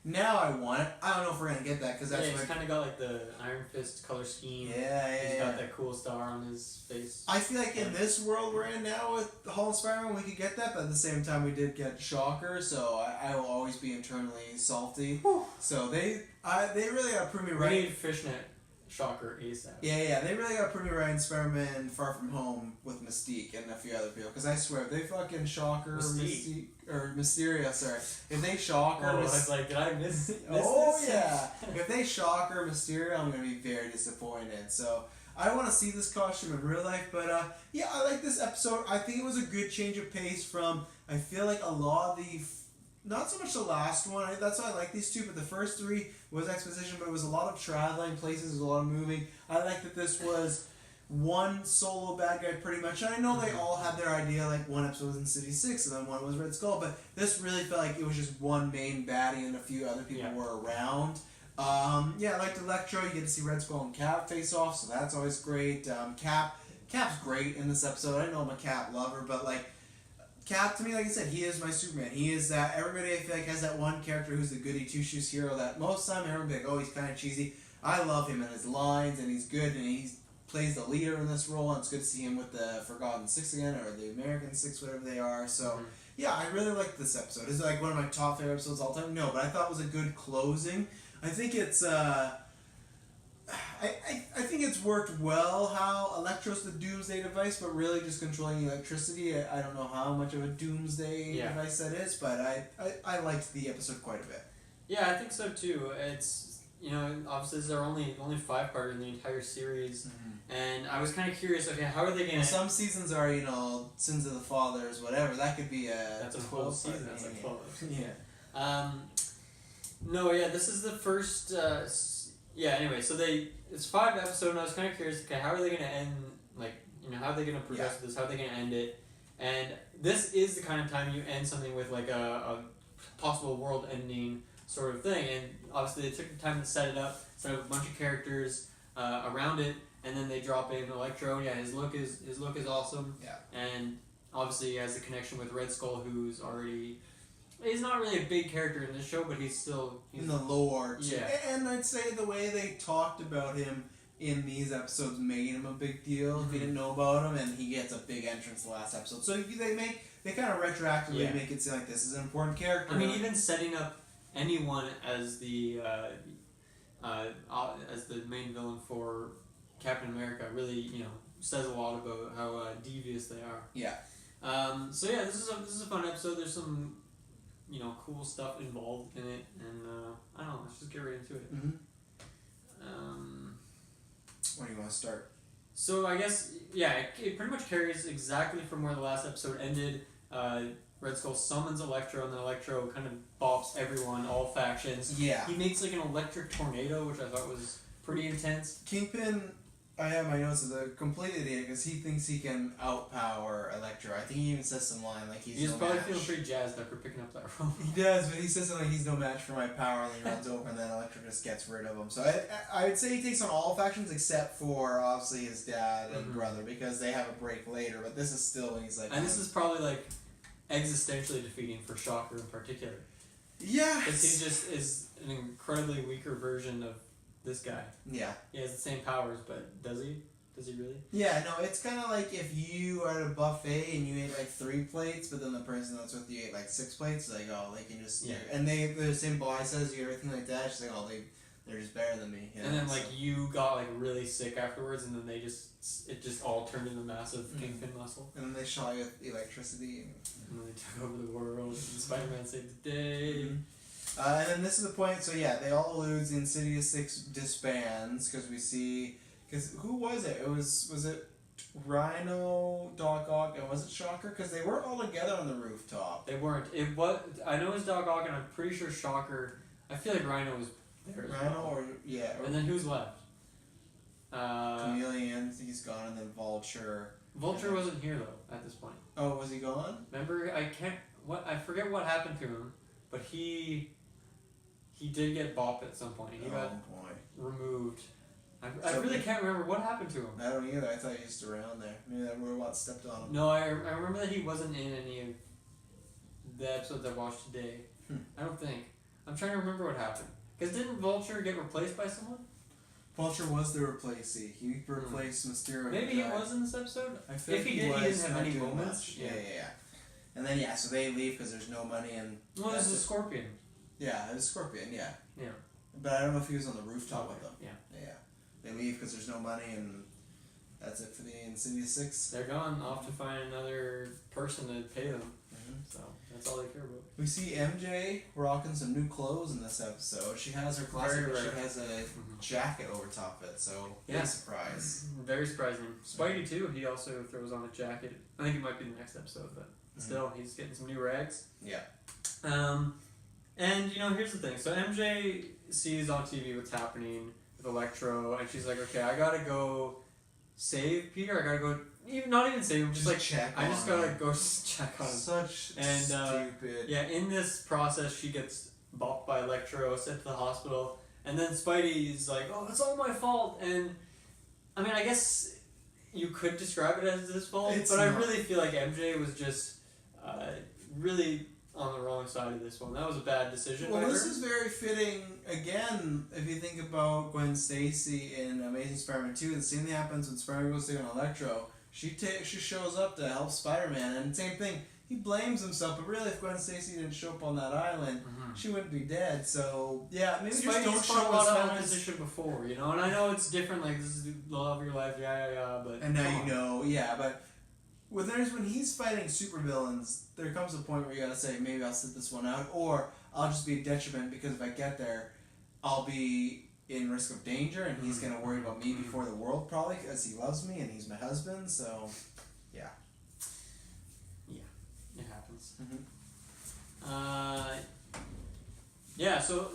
now I want it. I don't know if we're gonna get that because that's it's kind of got like the Iron Fist color scheme. He's got that cool star on his face. I feel like in this world we're in now with the Hall Spider-Man, we could get that, but at the same time we did get Shocker, so I will always be internally salty. Whew. So they really gotta prove me right. We need Fishnet Shocker ASAP. Yeah, they really got pretty right in Spider-Man Far From Home with Mystique and a few other people. Because I swear, if they fucking Shocker Mystique, or Mysterio, sorry. If they Shocker... I was like, did I miss this? Yeah. If they Shocker Mysterio, I'm going to be very disappointed. So, I want to see this costume in real life. But, yeah, I like this episode. I think it was a good change of pace from... I feel like a lot of the... Not so much the last one, that's why I like these two, but the first 3 was exposition, but it was a lot of traveling places, it was a lot of moving. I like that this was one solo bad guy pretty much, and I know they all had their idea, like one episode was in City 6 and then one was Red Skull, but this really felt like it was just one main baddie and a few other people were around. Yeah, I liked Electro, you get to see Red Skull and Cap face off, so that's always great. Cap's great in this episode. I know I'm a Cap lover, but like, Cap, to me, like I said, he is my Superman. He is that, everybody I feel like has that one character who's the goody two-shoes hero that most of the time everyone be like, oh, he's kind of cheesy. I love him and his lines, and he's good, and he plays the leader in this role, and it's good to see him with the Forgotten Six again, or the American Six, whatever they are. So, yeah, I really liked this episode. Is it like one of my top favorite episodes of all time? No, but I thought it was a good closing. I think it's, I think it's worked well how Electro's the doomsday device, but really just controlling electricity. I don't know how much of a doomsday device that is, but I liked the episode quite a bit. Yeah, I think so too. It's, obviously this is our only 5-part in the entire series, and I was kind of curious, okay, how are they going to... Some seasons are, Sins of the Fathers, whatever, that could be a... That's a full season, that's like 12. Yeah. This is the first... anyway, so it's 5 episodes, and I was kind of curious, okay, how are they going to end, how are they going to progress with this, how are they going to end it, and this is the kind of time you end something with, like, a possible world-ending sort of thing, and obviously they took the time to set it up, set up a bunch of characters around it, and then they drop in Electro. Yeah, his look is awesome, and obviously he has the connection with Red Skull, who's already... He's not really a big character in this show, but he's in the lore. Yeah. And I'd say the way they talked about him in these episodes made him a big deal if you didn't know about him, and he gets a big entrance the last episode. So they kind of retroactively make it seem like this is an important character. I mean, even setting up anyone as the main villain for Captain America really, says a lot about how devious they are. Yeah. This is a fun episode. There's some cool stuff involved in it, and I don't know, let's just get right into it. Where do you want to start? So I guess, it pretty much carries exactly from where the last episode ended. Red Skull summons Electro, and then Electro kind of bops everyone, all factions. Yeah. He makes like an electric tornado, which I thought was pretty intense. Kingpin, I have my notes as a complete idiot because he thinks he can outpower Electro. I think he even says some line like he's probably feeling pretty jazzed after picking up that role. He does, but he says something like he's no match for my power, and then he runs over, and then Electro just gets rid of him. So I would say he takes on all factions except for obviously his dad and brother, because they have a break later. But this is still when he's like, and this is probably like existentially defeating for Shocker in particular. Yeah, because he just is an incredibly weaker version of this guy. Yeah. He has the same powers, but does he? Does he really? Yeah, no, it's kind of like if you are at a buffet and you ate like 3 plates, but then the person that's with you ate like 6 plates, like, oh, they can just... Yeah. And the same boy says you, everything like that, she's like, oh, they're just better than me. And then like you got like really sick afterwards, and then it just all turned into massive kingpin muscle. And then they shot you with electricity. And then they took over the world. And Spider-Man saved the day. And then this is the point. So yeah, they all lose. The Insidious 6 disbands because we see. Because who was it? Was it Rhino, Doc Ock, and was it Shocker? Because they weren't all together on the rooftop. They weren't. It was. I know it was Doc Ock, and I'm pretty sure Shocker. I feel like Rhino was there. Rhino and then who's left? Chameleon. He's gone, and then Vulture. Vulture wasn't here though at this point. Oh, was he gone? Remember, I forget what happened to him, but he did get bopped at some point. He got removed. I really can't remember what happened to him. I don't either. I thought he was around there. Maybe that robot stepped on him. No, I remember that he wasn't in any of the episodes I watched today. I don't think. I'm trying to remember what happened. Because didn't Vulture get replaced by someone? Vulture was the replacee. He replaced Mysterio. Maybe he was in this episode? I feel if he did, he didn't have any moments. Yeah. And then, so they leave because there's no money and... Well, there's a Scorpion. Yeah, it was Scorpion, yeah. Yeah. But I don't know if he was on the rooftop with them. Yeah. They leave because there's no money and that's it for the Insidious 6. They're gone off to find another person to pay them. So that's all they care about. We see MJ rocking some new clothes in this episode. She has her classic, but she has a jacket over top of it, so big surprise. Very surprising. Spidey too, he also throws on a jacket. I think it might be the next episode, but still, he's getting some new rags. Yeah. And here's the thing. So MJ sees on TV what's happening with Electro, and she's like, okay, I gotta go save Peter. I gotta go, not even save him, just like check. I just gotta go check on him. Stupid. Yeah, in this process, she gets bopped by Electro, sent to the hospital, and then Spidey's like, "Oh, it's all my fault." And I mean, I guess you could describe it as his fault, but I really feel like MJ was just really on the wrong side of this one. That was a bad decision. Well, this is very fitting, again, if you think about Gwen Stacy in Amazing Spider-Man 2, the same thing happens when Spider-Man goes to on Electro. She shows up to help Spider-Man, and same thing, he blames himself, but really if Gwen Stacy didn't show up on that island, she wouldn't be dead, so, yeah, maybe just don't show a lot of opposition before, and I know it's different, like, this is the love of your life, but... And now but... When he's fighting supervillains, there comes a point where you gotta say, maybe I'll sit this one out, or I'll just be a detriment because if I get there, I'll be in risk of danger, and he's gonna worry about me before the world, probably, because he loves me and he's my husband. So, yeah. Yeah, it happens. Mm-hmm. So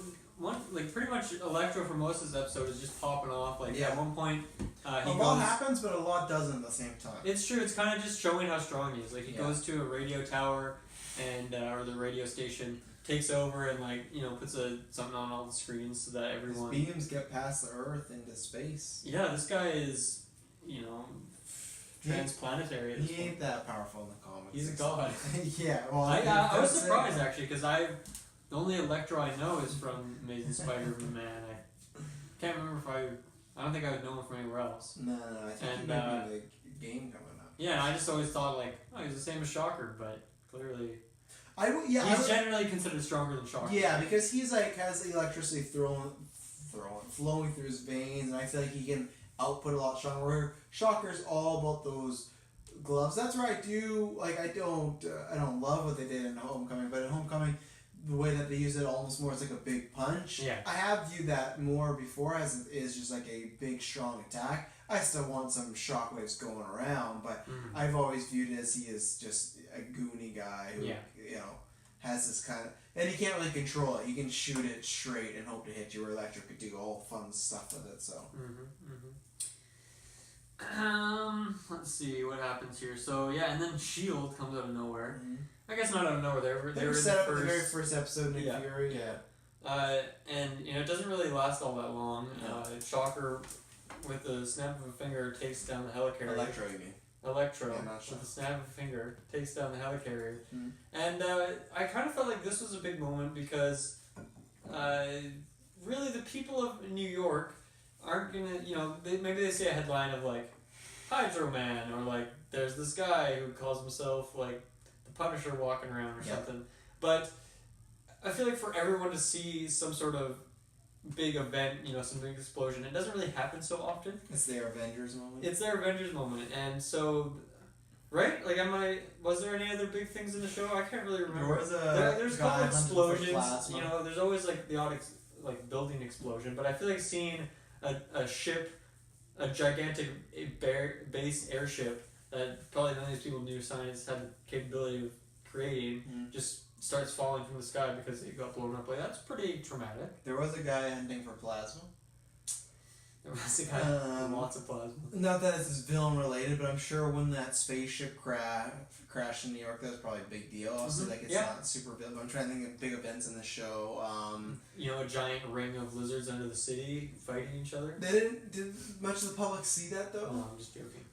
pretty much Electro for most of this episode is just popping off. At one point, a lot happens, but a lot doesn't at the same time. It's true. It's kind of just showing how strong he is. Like he goes to a radio tower, and or the radio station, takes over and puts something on all the screens so that everyone. His beams get past the Earth into space. Yeah, this guy is, transplanetary. He ain't that powerful in the comics. He's a god. Yeah. Well, I was surprised actually because the only Electro I know is from Amazing Spider-Man. I can't remember I don't think I would know him from anywhere else. No, I think he might be the game coming up. Yeah, I just always thought he's the same as Shocker, but clearly... he's generally considered stronger than Shocker. Yeah, because he's has electricity flowing through his veins, and I feel like he can output a lot stronger. Where Shocker's all about those gloves. That's where I don't love what they did in Homecoming, but in Homecoming, the way that they use it almost more as like a big punch. Yeah. I have viewed that more before as it is just like a big strong attack. I still want some shockwaves going around, but I've always viewed it as he is just a goony guy who has this kind of, and he can't really control it. You can shoot it straight and hope to hit you, where Electro could do all fun stuff with it. So. Let's see what happens here. So and then S.H.I.E.L.D. comes out of nowhere. I guess not out of nowhere. They were set up in the very first episode, Nick Fury. Yeah. And it doesn't really last all that long. Shocker, with the snap of a finger, takes down the helicarrier. Electro, you mean? Electro, with the snap of a finger, takes down the helicarrier. And I kind of felt like this was a big moment because really the people of New York aren't gonna, maybe they say a headline of Hydro Man, or there's this guy who calls himself the Punisher walking around or something. But I feel like for everyone to see some sort of big event, some big explosion. It doesn't really happen so often. It's their Avengers moment. It's their Avengers moment, and so, right? Like, was there any other big things in the show? I can't really remember. There's a couple explosions. There's always like the odd building explosion, but I feel like seeing a ship, a gigantic base airship that probably none of these people knew science had the capability of creating, just starts falling from the sky because it got blown up. Like, that's pretty traumatic. There was a guy hunting for plasma. There was a guy with lots of plasma. Not that it's villain related, but I'm sure when that spaceship crashed in New York, that was probably a big deal. Also, it's not super big, but I'm trying to think of big events in the show. A giant ring of lizards under the city fighting each other. Did much of the public see that though? No, I'm just joking.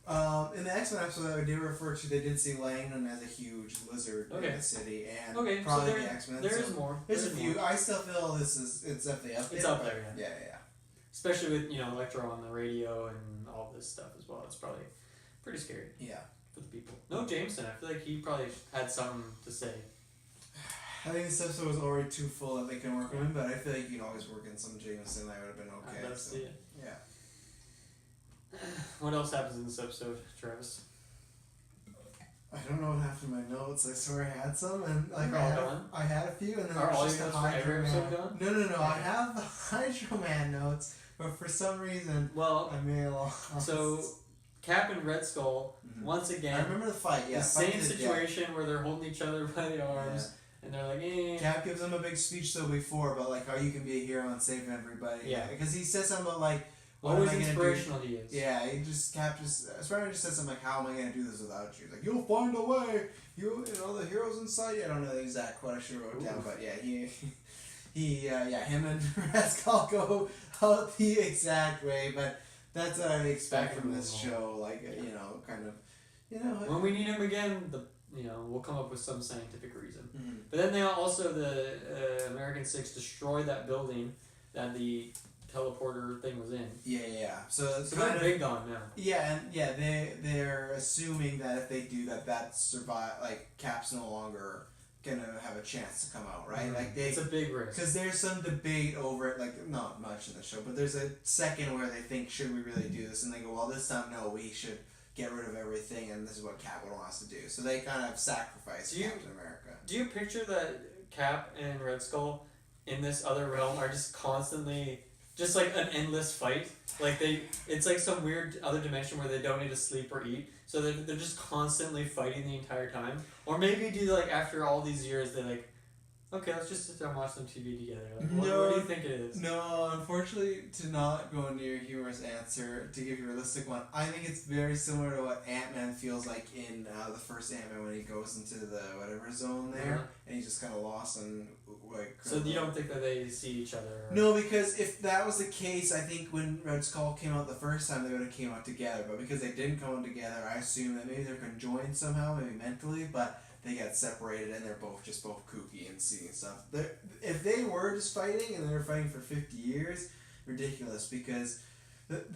In the X-Men episode that we did refer to, they did see Langdon as a huge lizard in the city, and probably the X-Men. There is more. There's a few. I still feel it's definitely up there. It's up there, yeah. Especially with Electro on the radio and all this stuff as well. It's probably pretty scary. Yeah. For the people. No Jameson. I feel like he probably had something to say. I think this episode was already too full that they can work in, but I feel like you can always work in some Jameson. That would have been okay. I'd love to see it. Yeah. What else happens in this episode, Travis? I don't know what happened to my notes. I swear I had some, and I had a few, and then are there all was your just notes a for every Hydro episode Man. gone? No. I have the Hydro Man notes, but for some reason, I may have lost. So, Cap and Red Skull, once again, I remember the fight. Yeah, the same situation where they're holding each other by the arms, and they're like, eh. Cap gives him a big speech though before about like how you can be a hero and save everybody. Yeah, because he says something about like. Always inspirational he is. Yeah, Cap just said something like, how am I going to do this without you? He's like, you'll find a way. The hero's in sight. I don't know the exact quote I should have wrote down, but yeah, him and Red Skull go out the exact way, but that's what I expect from this show. Like, when we need him again, we'll come up with some scientific reason. Mm-hmm. But then the American Six destroy that building that the teleporter thing was in. Yeah. So they're big on now. Yeah, they're assuming that if they do that Cap's no longer gonna have a chance to come out, right? Mm-hmm. It's a big risk because there's some debate over it. Like, not much in the show, but there's a second where they think, should we really do this? And they go, well, this time no, we should get rid of everything, and this is what Cap wants to do. So they kind of sacrifice Captain America. Do you picture that Cap and Red Skull in this other realm are just constantly just like an endless fight? Like it's like some weird other dimension where they don't need to sleep or eat, so they're just constantly fighting the entire time. Or maybe after all these years they like, okay, let's just sit down and watch some TV together. Like, what do you think it is? No, unfortunately, to not go into your humorous answer, to give you a realistic one, I think it's very similar to what Ant-Man feels like in the first Ant-Man when he goes into the whatever zone there, and he's just kind of lost and like. So you don't think that they see each other? No, because if that was the case, I think when Red Skull came out the first time, they would have came out together. But because they didn't come out together, I assume that maybe they're conjoined somehow, maybe mentally, but they got separated and they're both kooky and seeing stuff. If they were just fighting and they were fighting for 50 years, ridiculous, because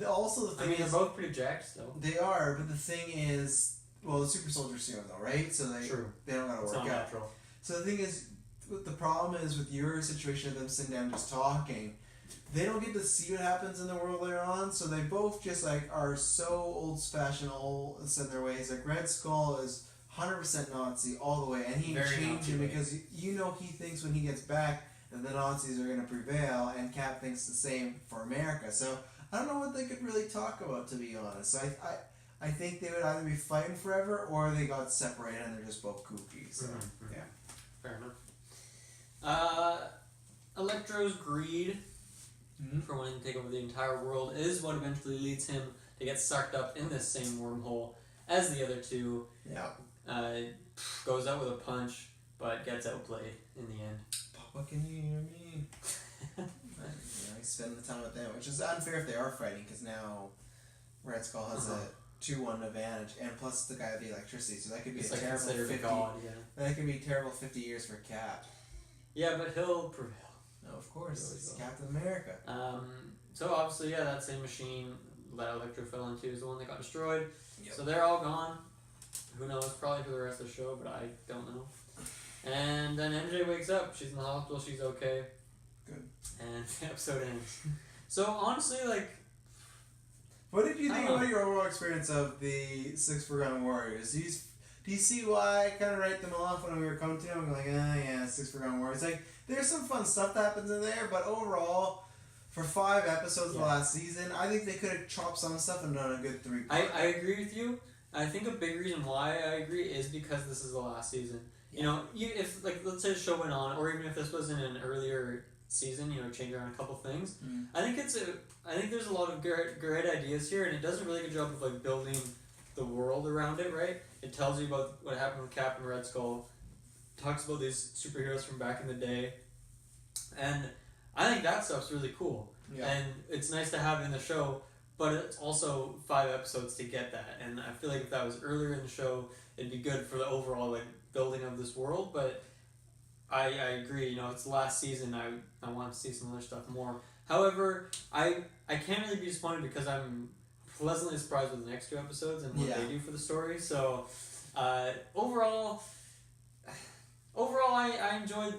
also the thing is... they're both pretty jacked still. They are, but the thing is, well, the super soldiers serum though, right? So they don't gotta work out. Natural. So the thing is, what the problem is with your situation of them sitting down just talking, they don't get to see what happens in the world later on, so they both just are so old-fashioned, all set in their ways. Like, Red Skull is 100% Nazi all the way, and he changed him because he thinks when he gets back that the Nazis are going to prevail, and Cap thinks the same for America. So I don't know what they could really talk about, to be honest. I think they would either be fighting forever or they got separated and they're just both kooky. So yeah, fair enough. Electro's greed for wanting to take over the entire world is what eventually leads him to get sucked up in this same wormhole as the other two. Yeah. Goes out with a punch, but gets outplayed in the end. Papa, can you hear me? I spend the time with them, which is unfair if they are fighting, because now Red Skull has a 2-1 advantage, and plus the guy with the electricity, so that could be terrible 50. That could be terrible 50 years for Cap. Yeah, but he'll prevail. No, of course, it's Captain America. So obviously, that same machine that Electro fell into is the one that got destroyed. Yep. So they're all gone. Who knows? Probably for the rest of the show, but I don't know. And then MJ wakes up. She's in the hospital. She's okay. Good. And the episode ends. So honestly, like, what did you think about your overall experience of the Six Forgotten Warriors? Do you see why I kind of write them off when we were coming to them? I'm like, yeah, Six Forgotten Warriors. Like, there's some fun stuff that happens in there, but overall, for 5 episodes of the last season, I think they could have chopped some stuff and done a good 3 parts. I agree with you. I think a big reason why I agree is because this is the last season. You know, if, like, let's say the show went on, or even if this was in an earlier season, you know, change around a couple things, I think there's a lot of great ideas here, and it does a really good job of, like, building the world around it, right? It tells you about what happened with Captain Red Skull, talks about these superheroes from back in the day, and I think that stuff's really cool. Yeah. And it's nice to have in the show, but it's also 5 episodes to get that, and I feel like if that was earlier in the show, it'd be good for the overall, like, building of this world. But I agree, you know, it's the last season, I want to see some other stuff more. However, I can't really be disappointed because I'm pleasantly surprised with the next 2 episodes and what they do for the story. So overall I enjoyed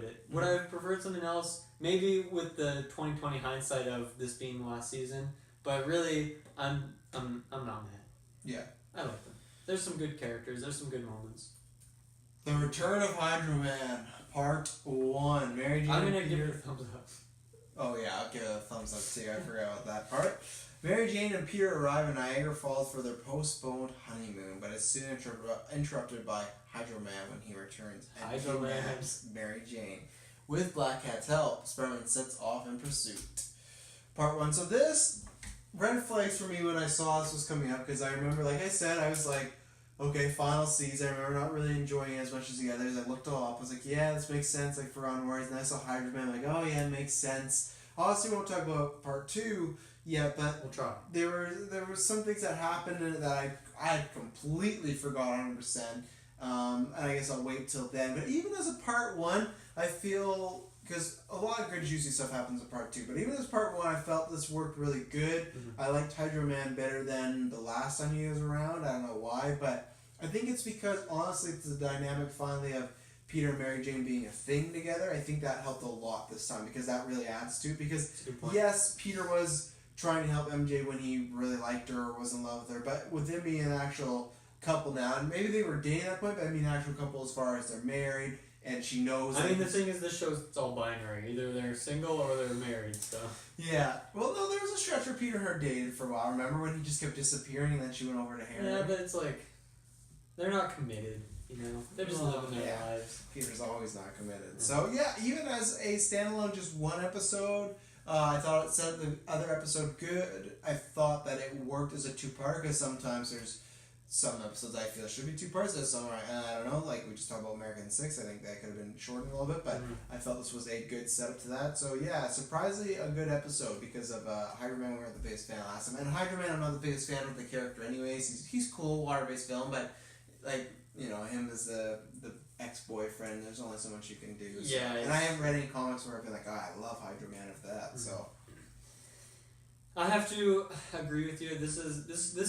it. Would I have preferred something else? Maybe with the 2020 hindsight of this being the last season, but really I'm not mad. Yeah. I like them. There's some good characters, there's some good moments. The Return of Hydro Man, Part 1. Mary Jane. I'm gonna give it a thumbs up. Oh yeah, I'll give it a thumbs up too. I forgot about that part. Mary Jane and Peter arrive in Niagara Falls for their postponed honeymoon, but is soon interrupted by Hydro Man when he returns and kidnaps Mary Jane. With Black Cat's help, Spider-Man sets off in pursuit. Part 1. So this, red flags for me when I saw this was coming up, because I remember, like I said, I was like, okay, final season. I remember not really enjoying it as much as the others. I looked it all up. I was like, yeah, this makes sense. Like, for Onwards. And I saw Hydro Man. I'm like, oh, yeah, it makes sense. Obviously, we won't talk about Part 2 yet, but we'll try. There were some things that happened in it that I had completely forgot 100%. And I guess I'll wait till then. But even as a Part 1, I feel... Because a lot of good juicy stuff happens in Part 2. But even as Part 1, I felt this worked really good. Mm-hmm. I liked Hydro Man better than the last time he was around. I don't know why, but I think it's because, honestly, it's the dynamic finally of Peter and Mary Jane being a thing together. I think that helped a lot this time because that really adds to it. Because, yes, Peter was trying to help MJ when he really liked her or was in love with her. But with them being an actual couple now, and maybe they were dating at that point, but I mean actual couple as far as they're married. And she knows... I mean, the thing is, this show's it's all binary. Either they're single or they're married, so... Yeah. Well, no, there was a stretch where Peter and her dated for a while. Remember when he just kept disappearing and then she went over to Harry? Yeah, but it's like... They're not committed, you know? They're just living their lives. Peter's always not committed. So, yeah, even as a standalone, just 1 episode, I thought it set the other episode good. I thought that it worked as a 2-parter, because sometimes there's... Some episodes I feel should be 2 parts. There's some I don't know, like we just talked about American 6. I think that could have been shortened a little bit, but I felt this was a good setup to that. So yeah, surprisingly a good episode because of Hydro Man. We weren't the biggest fan last time, and Hydro Man I'm not the biggest fan of the character anyways. He's cool, water-based film, but like you know him as the ex-boyfriend. There's only so much you can do. So. Yeah, and I haven't read any comics where I've been like, I love Hydro Man of that. So. I have to agree with you. This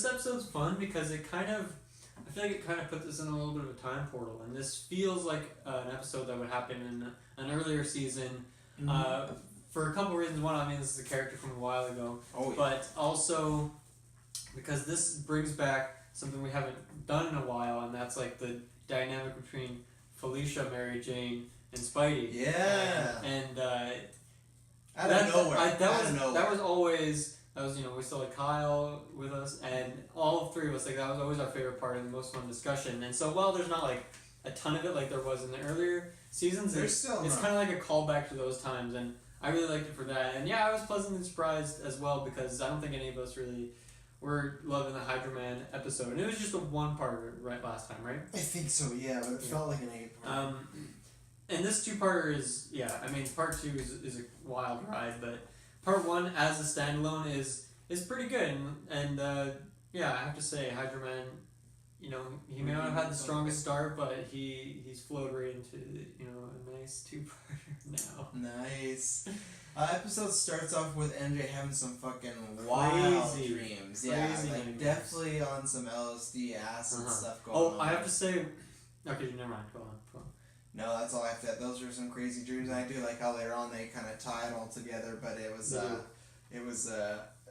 episode's fun because it kind of, I feel like it kind of put this in a little bit of a time portal, and this feels like an episode that would happen in an earlier season. For a couple reasons. One, I mean, this is a character from a while ago, but also because this brings back something we haven't done in a while, and that's like the dynamic between Felicia, Mary Jane, and Spidey. Yeah. And out of nowhere. That was always. That was, you know, we still had Kyle with us, and all 3 of us, like, that was always our favorite part and the most fun discussion. And so, while there's not, like, a ton of it like there was in the earlier seasons, it's kind of like a callback to those times, and I really liked it for that. And yeah, I was pleasantly surprised as well, because I don't think any of us really were loving the Hydro Man episode. And it was just a 1-parter right last time, right? I think so, yeah, but it felt like an 8-part. And this 2-parter is, yeah, I mean, Part 2 is a wild ride, but... Part 1 as a standalone is pretty good, and yeah, I have to say, Hydro Man, you know, he may not have had the strongest start, but he's flowed right into, you know, a nice 2-parter now. Nice. Episode starts off with MJ having some fucking wild dreams. Yeah, like definitely on some LSD, acid stuff going on. Oh, I have to say, okay, never mind. Go on. No, that's all I have to. Those are some crazy dreams, and I do like how later on they kind of tie it all together. But it was,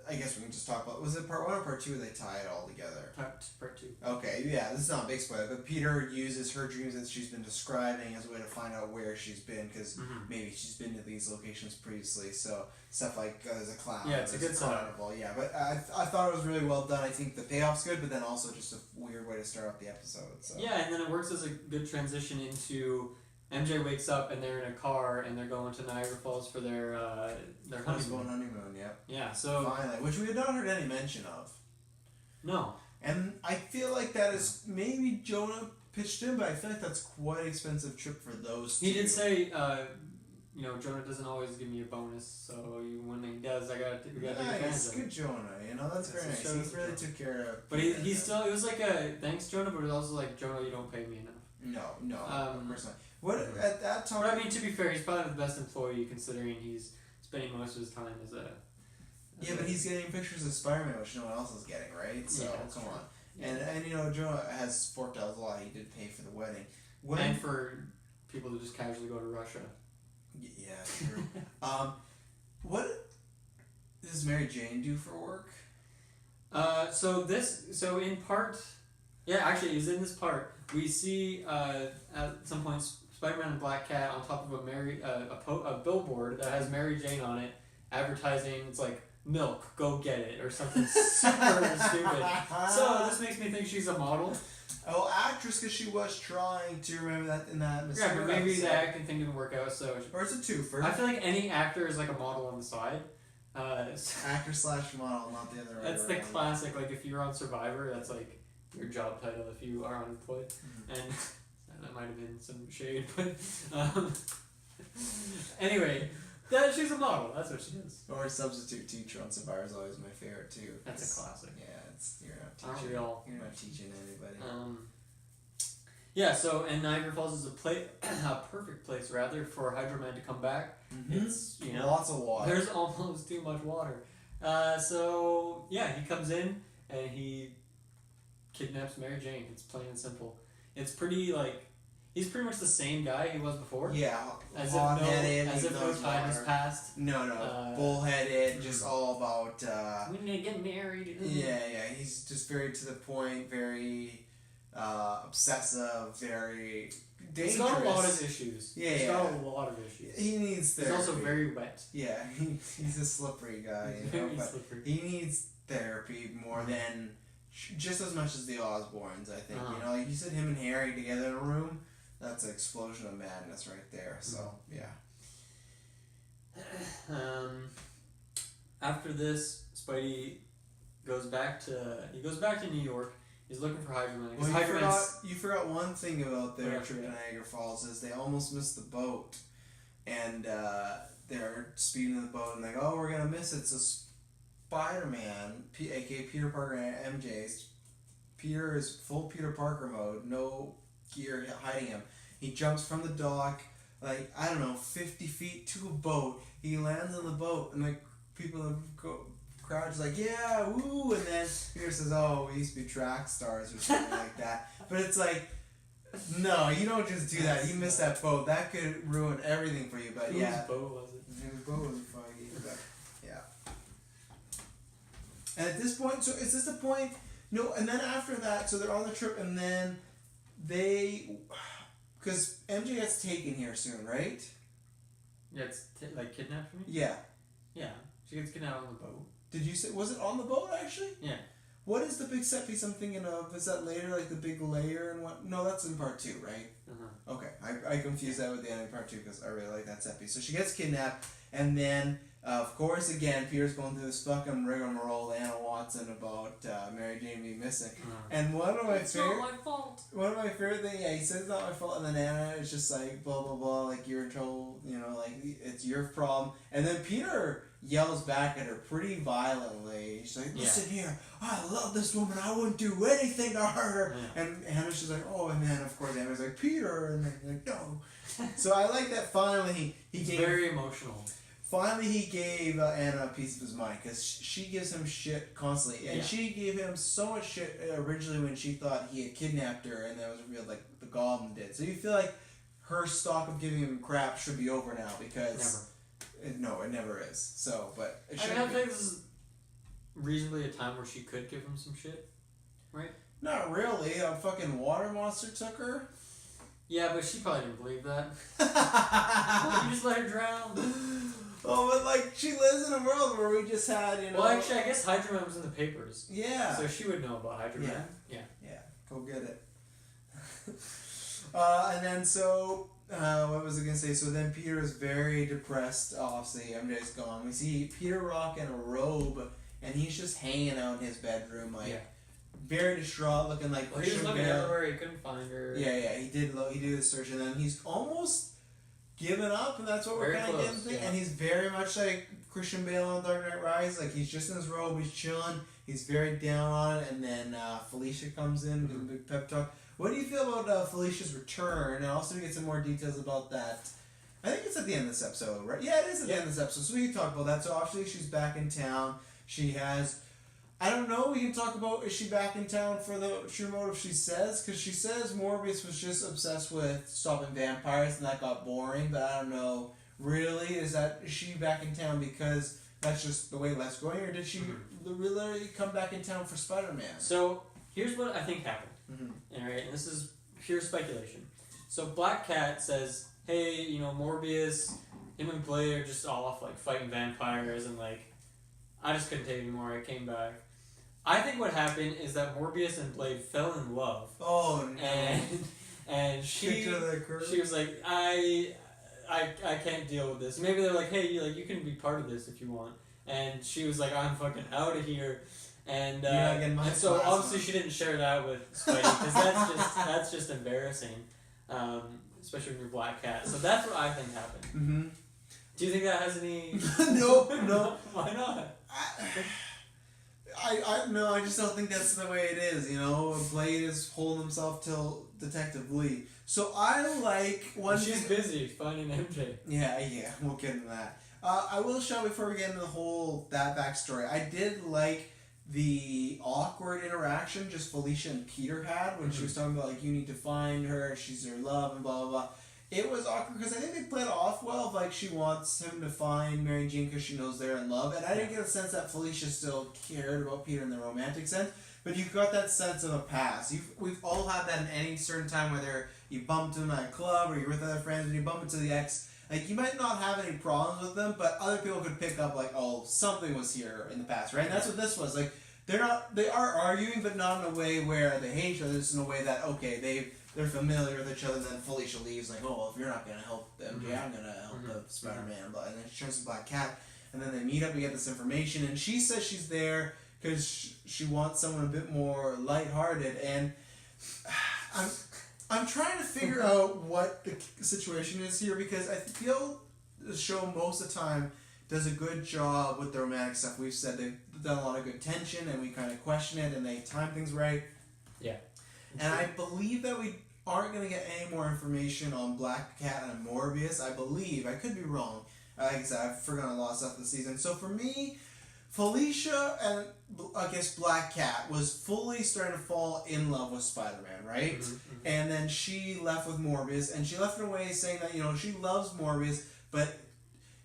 I guess we can just talk about. Was it part 1 or part 2 where they tie it all together? Part 2. Okay, yeah, this is not a big spoiler, but Peter uses her dreams that she's been describing as a way to find out where she's been, because maybe she's been to these locations previously. So stuff like there's a clown. Yeah, it's a good carnival. Yeah, but I thought it was really well done. I think the payoff's good, but then also just a weird way to start off the episode. So. Yeah, and then it works as a good transition into MJ wakes up and they're in a car and they're going to Niagara Falls for their honeymoon. Yep. Yeah. So finally, which we had not heard any mention of. No. And I feel like that is maybe Jonah pitched in, but I feel like that's quite an expensive trip for those two. He did say, Jonah doesn't always give me a bonus, so when he does, we gotta take advantage of it. Good Jonah, that's very nice. He really took care of. But he still, it was like a thanks Jonah, but it was also like, Jonah, you don't pay me enough. No, of course not. What at that time? But I mean, to be fair, he's probably the best employee considering he's spending most of his time as a. Yeah, but he's getting pictures of Spider-Man, which no one else is getting, right? So come on. Yeah. And Jonah has forked out a lot. He did pay for the wedding. And for people to just casually go to Russia. Yeah, true. What does Mary Jane do for work? So in part, actually, is in this part we see at some point Spider-Man and Black Cat on top of a billboard that has Mary Jane on it, advertising. It's like milk, go get it, or something super stupid. So this makes me think she's a model. Oh, actress, because she was trying to remember that in that. Yeah, but maybe the acting thing didn't work out. So or it's a twofer. I feel like any actor is like a model on the side. Actor / model, not the other way. That's the classic. Like if you're on Survivor, that's like your job title if you are unemployed, and that might have been some shade, but anyway. She's a model. That's what she is. Or substitute teacher on Survivor is always my favorite too. That's a classic. Yeah, you're not teaching. Aren't we all? You're not teaching anybody. So and Niagara Falls is a perfect place rather for Hydro Man to come back. Mm-hmm. It's lots of water. There's almost too much water. He comes in and he kidnaps Mary Jane. It's plain and simple. It's pretty he's pretty much the same guy he was before. Yeah, as if no time has passed. No, bullheaded, just all about. We need to get married. Yeah. He's just very to the point, very obsessive, very dangerous. He's got a lot of issues. Yeah, he's got a lot of issues. He needs therapy. He's also very wet. Yeah, he's a slippery guy. Very but slippery. He needs therapy more than just as much as the Osborns. I think like you said, him and Harry together in a room. That's an explosion of madness right there. So yeah. After this, Spidey goes back to New York. He's looking for Hydro Man. Well, you forgot one thing about their trip to Niagara Falls is they almost missed the boat, and they're speeding the boat and like, we're gonna miss it. So Spider-Man, aka Peter Parker and MJ's, Peter is full Peter Parker mode, no gear hiding him. He jumps from the dock, 50 feet to a boat. He lands on the boat, and people in the crowd's like, yeah, woo! And then Peter says, we used to be track stars or something like that. But it's like, no, you don't just do that. You missed that boat. That could ruin everything for you. But Whose boat was it? Whose boat was it? Yeah. And at this point, so is this the point? No, and then after that, so they're on the trip, and then because MJ gets taken here soon, right? Yeah, it's kidnapped for me? Yeah. Yeah, she gets kidnapped on the boat. Did you say, was it on the boat actually? Yeah. What is the big set piece I'm thinking of? Is that later, the big layer and what? No, that's in part 2, right? Uh-huh. Okay, I confused that with the end of part 2 because I really like that set piece. So she gets kidnapped, and then, of course, again, Peter's going through this fucking rigmarole to Anna Watson about Mary Jane being missing. Uh-huh. And one of my it's not my fault. One of my favorite things, he says it's not my fault, and then Anna is just blah, blah, blah, you're in trouble, it's your problem. And then Peter yells back at her pretty violently. She's like, listen here, I love this woman, I wouldn't do anything to hurt her. Yeah. And Anna's just like, and then of course Anna's like, Peter, and they're like, no. So I like that finally he gave... Very emotional. Finally he gave Anna a piece of his mind, because she gives him shit constantly. And she gave him so much shit originally when she thought he had kidnapped her, and that was revealed the Goblin did. So you feel like her stock of giving him crap should be over now because it never is. So, but it should. I think this is reasonably a time where she could give him some shit, right? Not really. A fucking water monster took her. Yeah, but she probably didn't believe that. You just let her drown. Oh, but like she lives in a world where we just had, you know. Well, actually, I guess Hydra Man was in the papers. Yeah. So she would know about Hydra Man. Yeah. Go get it. And then so, what was I gonna say? So then Peter is very depressed. Obviously, MJ's gone. We see Peter Rock in a robe, and he's just hanging out in his bedroom, like very distraught, looking like. Well, he was looking everywhere. He couldn't find her. Yeah. He did the search, and then he's almost given up, and that's what we're kind of getting. And he's very much like Christian Bale on Dark Knight Rises. Like he's just in his robe, he's chilling, he's very down on it, and then Felicia comes in, gives a big pep talk. What do you feel about Felicia's return? And also to get some more details about that. I think it's at the end of this episode, right? Yeah, it is at the end of this episode. So we can talk about that. So obviously she's back in town. She has, I don't know, we can talk about, is she back in town for the true motive she says? Because she says Morbius was just obsessed with stopping vampires and that got boring, but I don't know, really, is she back in town because that's just the way life's going, or did she really come back in town for Spider-Man? So, here's what I think happened. Alright, and this is pure speculation. So Black Cat says, hey, Morbius, him and Blade are just off, like, fighting vampires, and, like, I just couldn't take it anymore, I came back. I think what happened is that Morbius and Blade fell in love. Oh, no. And she was like, I can't deal with this. Maybe they're like, hey, you can be part of this if you want. And she was like, I'm fucking out of here. And so obviously she didn't share that with Spidey because that's just embarrassing, especially when you're Black Cat. So that's what I think happened. Mm-hmm. Do you think that has any? No. Why not? I just don't think that's the way it is. Blade is holding himself till Detective Lee. So I like one. She's busy finding MJ. Yeah, we'll get into that. I will show before we get into that backstory. I did like the awkward interaction just Felicia and Peter had when she was talking about, like, you need to find her, she's your love, and blah, blah, blah. It was awkward because I think they played it off well, like she wants him to find Mary Jane because she knows they're in love, and I didn't get a sense that Felicia still cared about Peter in the romantic sense, but you got that sense of a past. We've all had that in any certain time, whether you bumped him at a club or you're with other friends and you bump into the ex. Like, you might not have any problems with them, but other people could pick up, like, oh, something was here in the past, right? And that's what this was. Like, they are arguing, but not in a way where they hate each other. It's in a way that, okay, they're familiar with each other, and then Felicia leaves, like, oh, well, if you're not going to help MJ, I'm going to help the Spider-Man. And then she turns to Black Cat, and then they meet up and get this information, and she says she's there because she wants someone a bit more lighthearted, and I'm trying to figure out what the situation is here, because I feel the show most of the time does a good job with the romantic stuff. We've said they've done a lot of good tension, and we kind of question it, and they time things right. Yeah. And I believe that we aren't going to get any more information on Black Cat and Morbius. I believe. I could be wrong. Like I said, I've forgotten a lot of stuff this season. So for me, Felicia and, I guess, Black Cat was fully starting to fall in love with Spider-Man, right? And then she left with Morbius, and she left in a way saying that, she loves Morbius, but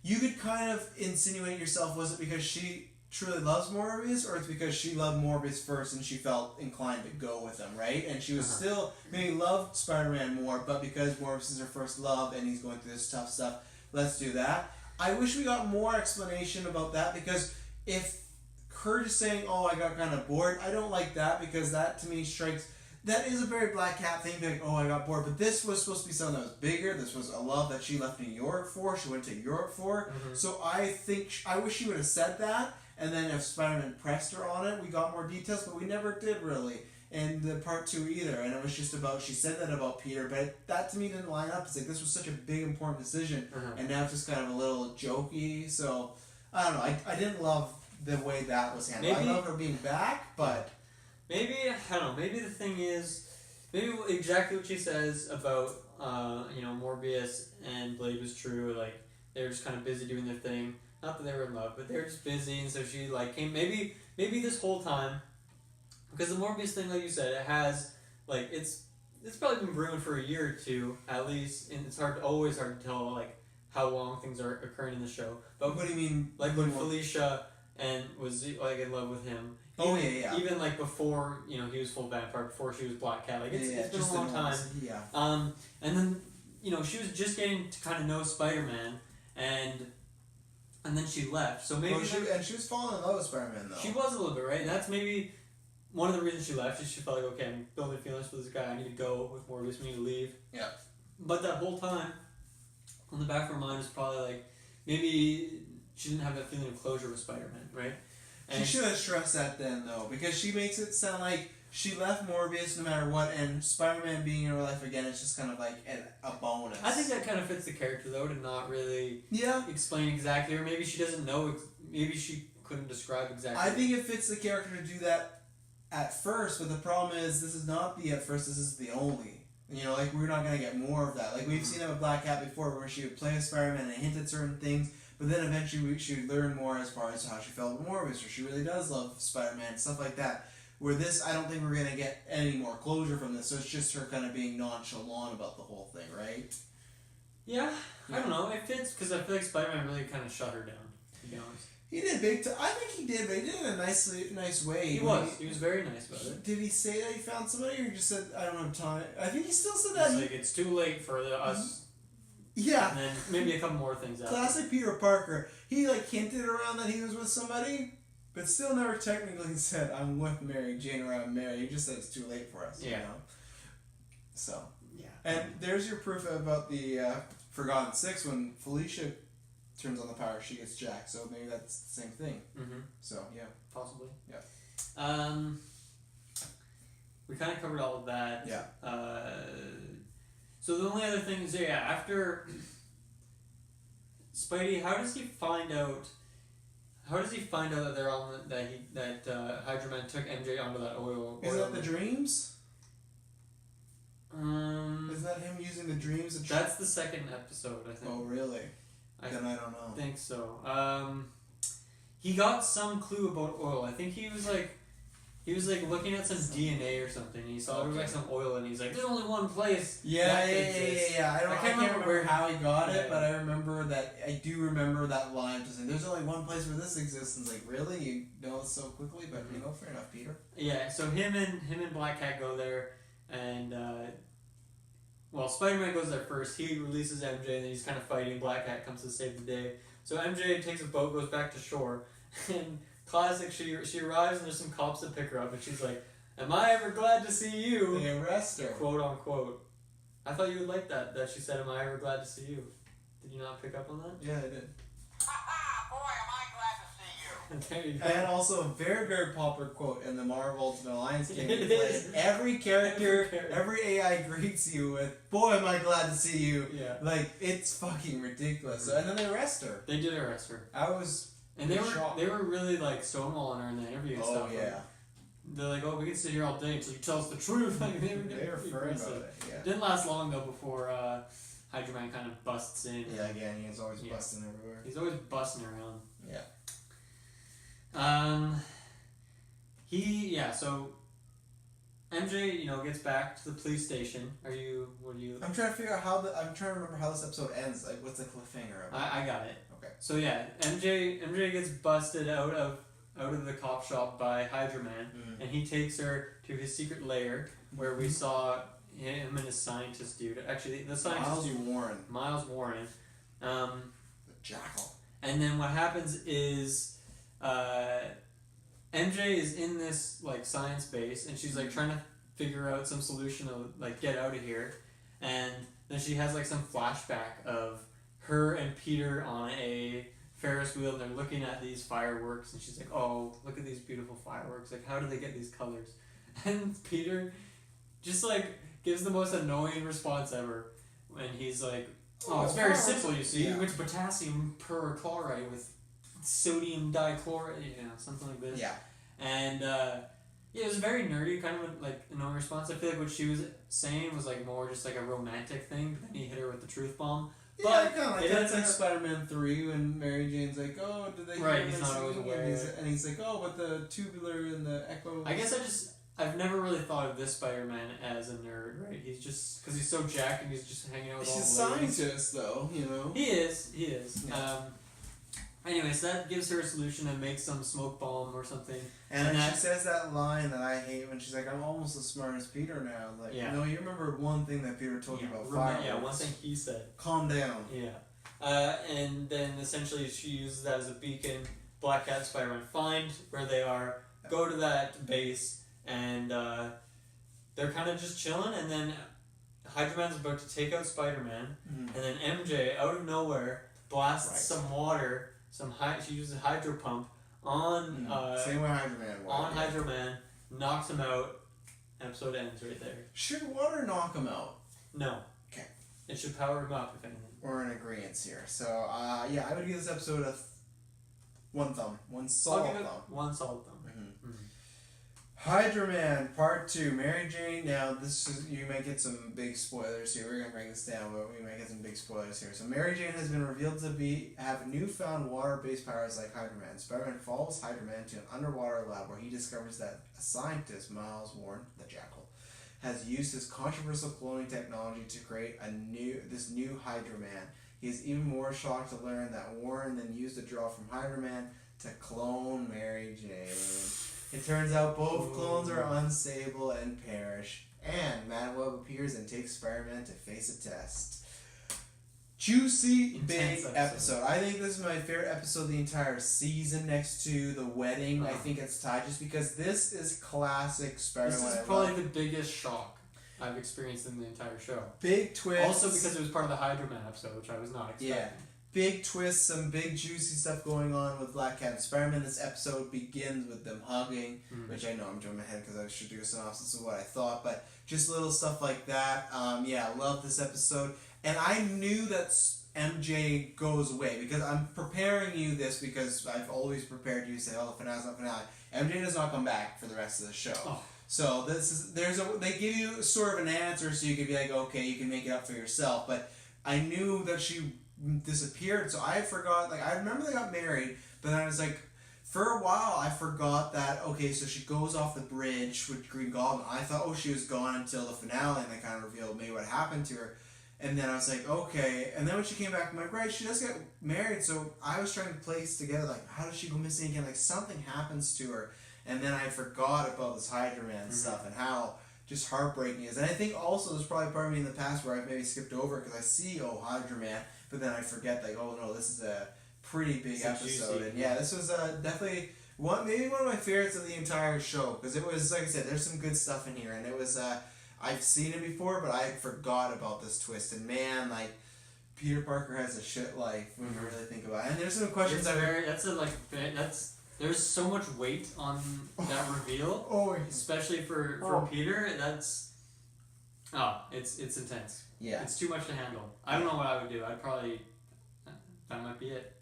you could kind of insinuate yourself, was it because she truly loves Morbius, or it's because she loved Morbius first and she felt inclined to go with him, right? And she was still, maybe loved Spider-Man more, but because Morbius is her first love and he's going through this tough stuff, let's do that. I wish we got more explanation about that, because if her just saying, oh, I got kind of bored, I don't like that, because that to me strikes, that is a very Black Cat thing, like, oh, I got bored, but this was supposed to be something that was bigger. This was a love that she left New York for, she went to Europe for, so I wish she would have said that, and then if Spider-Man pressed her on it, we got more details, but we never did really in the part 2 either, and it was just about, she said that about Peter, but that to me didn't line up. It's like, this was such a big important decision, and now it's just kind of a little jokey, so, I don't know, I didn't love the way that was handled. I love her being back, but maybe, I don't know, maybe the thing is, maybe exactly what she says about, Morbius and Blade was true, like, they were just kind of busy doing their thing. Not that they were in love, but they were just busy, and so she, like, came, maybe this whole time, because the Morbius thing, like you said, it has, like, it's it's probably been brewing for a year or two at least, and it's always hard to tell like how long things are occurring in the show. But what do you mean? Like when Felicia was like in love with him. Even like before, you know, he was full vampire, before she was Black Cat. Like it's been a long time. Yeah. And then, you know, she was just getting to kind of know Spider-Man, and then she left. So maybe she was falling in love with Spider-Man though. She was a little bit, right? That's maybe one of the reasons she left. She felt like, okay, I'm building feelings for this guy. I need to go with Morbius. We need to leave. Yeah. But that whole time, on the back of her mind is probably like maybe she didn't have that feeling of closure with Spider-Man, right? And she should have stressed that then, though, because she makes it sound like she left Morbius no matter what, and Spider-Man being in her life again is just kind of like a bonus. I think that kind of fits the character, though, to not really explain exactly, or maybe she doesn't know, maybe she couldn't describe exactly. I think it fits the character to do that at first, but the problem is this is not the at first, this is the only. You know, like, we're not going to get more of that. Like, we've seen that with Black Cat before, where she would play with Spider-Man and hint at certain things, but then eventually she would learn more as far as how she felt with Morbius, or she really does love Spider-Man, stuff like that. Where this, I don't think we're going to get any more closure from this, so it's just her kind of being nonchalant about the whole thing, right? Yeah, I don't know, it fits, because I feel like Spider-Man really kind of shut her down, to be honest. He did big time. I think he did, but he did it in a nice way. He was very nice about it. Did he say that he found somebody, or he just said, I don't have time? I think he still said that. It's like, it's too late for us. Yeah. And then maybe a couple more things after. Classic Peter Parker. He hinted around that he was with somebody, but still never technically said, I'm with Mary Jane or I'm married. He just said it's too late for us, you know? So. Yeah. And there's your proof about the Forgotten Six. When Felicia turns on the power, she gets jacked. So maybe that's the same thing. Mm-hmm. So, yeah. Possibly. Yeah. We kind of covered all of that. Yeah. So the only other thing is, after Spidey, how does he find out that they're on that Hydra Man took MJ onto that oil? Is that the dreams? Is that him using the dreams? That's the second episode, I think. Oh, really? Then I don't know. I think so. He got some clue about oil. I think he was looking at some DNA or something. And he saw there was some oil, and he's like, "There's only one place." Yeah. I can't remember how he got it, but I do remember that line just saying, "There's only one place where this exists." And it's like, really, you know it so quickly, but fair enough, Peter. Yeah. So him and Black Cat go there, and Spider-Man goes there first. He releases MJ, and then he's kind of fighting. Black Cat comes to save the day. So MJ takes a boat, goes back to shore, and classic, she arrives and there's some cops that pick her up, and she's like, "Am I ever glad to see you?" They arrest her. Quote unquote. I thought you would like that she said, "Am I ever glad to see you?" Did you not pick up on that? Yeah, I did. Boy, am I glad to see you. There you go. And also a very, very popular quote in the Marvel Ultimate Alliance game. Every character, every AI greets you with, "Boy, am I glad to see you." Yeah. Like, it's fucking ridiculous. And then they arrest her. They did arrest her. I was And they were really stonewalling her in the interview and stuff. Yeah. They're like, "Oh, we can sit here all day until you tell us the truth." Like, they were firm about it. Yeah. Didn't last long though before Hydra Man kind of busts in. Yeah, again, he's always busting everywhere. He's always busting around. Yeah. So MJ, gets back to the police station. I'm trying to figure out I'm trying to remember how this episode ends. Like, what's the cliffhanger of it? I got it. Okay. So yeah, MJ gets busted out of the cop shop by Hydra Man, and he takes her to his secret lair where we saw him and his scientist dude. Actually, the scientist Miles Warren. The Jackal. And then what happens is, MJ is in this science base, and she's trying to figure out some solution to get out of here, and then she has some flashback of her and Peter on a Ferris wheel, and they're looking at these fireworks, and she's like, "Oh, look at these beautiful fireworks! How do they get these colors?" And Peter just gives the most annoying response ever when he's like, "Oh, it's very simple, you see. It's potassium perchloride with sodium dichloride, something like this." Yeah. And it was very nerdy, kind of annoying response. I feel like what she was saying was more just a romantic thing, but then he hit her with the truth bomb. But that's like Spider-Man 3 when Mary Jane's like, "Oh, did they?" Right, he's not always aware. And he's like, "Oh, but the tubular and the echo." I guess I've never really thought of this Spider-Man as a nerd, right? He's just because he's so jacked and he's just hanging out with all the ladies. He's a scientist, though. You know. He is. Yeah. Anyway, so that gives her a solution to make some smoke bomb or something. And she says that line that I hate when she's like, "I'm almost as smart as Peter now." Like, no, you remember one thing that Peter told you about fireworks. Yeah, one thing he said. Calm down. Yeah. And then essentially she uses that as a beacon. Black Cat and Spider-Man find where they are, go to that base, and they're kind of just chilling, and then Hydra Man's about to take out Spider-Man, and then MJ, out of nowhere, blasts some water, she uses a hydro pump on same way Hydra Man on Hydra Man, knocks him out, episode ends right there. Should water knock him out? No. Okay. It should power him up, if anything. We're in agreement here. So, I would give this episode a one thumb. One solid thumb. One solid thumb. Hydra Man Part 2, Mary Jane. Now, you might get some big spoilers here. We're going to bring this down, but we might get some big spoilers here. So, Mary Jane has been revealed to have newfound water-based powers like Hydra Man. Spider-Man follows Hydra Man to an underwater lab where he discovers that a scientist, Miles Warren, the Jackal, has used his controversial cloning technology to create this new Hydra Man. He is even more shocked to learn that Warren then used a draw from Hydra Man to clone Mary Jane. It turns out both clones are unstable and perish, and Madweb appears and takes Spider-Man to face a test. Juicy, big episode. I think this is my favorite episode of the entire season, next to the wedding. I think it's tied just because this is classic Spider-Man. This is probably the biggest shock I've experienced in the entire show. Big twist. Also because it was part of the Hydra Man episode, which I was not expecting. Yeah. Big twist, some big juicy stuff going on with Black Cat and Spider-Man. This episode begins with them hugging, which I know I'm jumping ahead because I should do a synopsis of what I thought, but just little stuff like that. I love this episode. And I knew that MJ goes away because I'm preparing you this because I've always prepared you to say, the finale's not finale. MJ does not come back for the rest of the show. Oh. So they give you sort of an answer so you can be like, okay, you can make it up for yourself. But I knew that she disappeared, so I forgot. Like, I remember they got married, but then I was like, for a while I forgot that. Okay, so she goes off the bridge with Green Goblin. I thought, she was gone until the finale, and they kind of revealed maybe what happened to her. And then I was like, okay. And then when she came back, I'm like, right, she does get married. So I was trying to place together, like, how does she go missing again? Like, something happens to her. And then I forgot about this Hydra Man stuff and how just heartbreaking it is. And I think also there's probably part of me in the past where I've maybe skipped over it because I see, Hydra Man, but then I forget, like, no, this is a pretty big episode. And this was definitely maybe one of my favorites of the entire show because it was, like I said, there's some good stuff in here. And it was, I've seen it before, but I forgot about this twist. And man, like, Peter Parker has a shit life when you really think about it. And there's some questions there's so much weight on that reveal, especially for Peter. It's intense. Yeah, it's too much to handle. I don't know what I would do. I'd probably that might be it.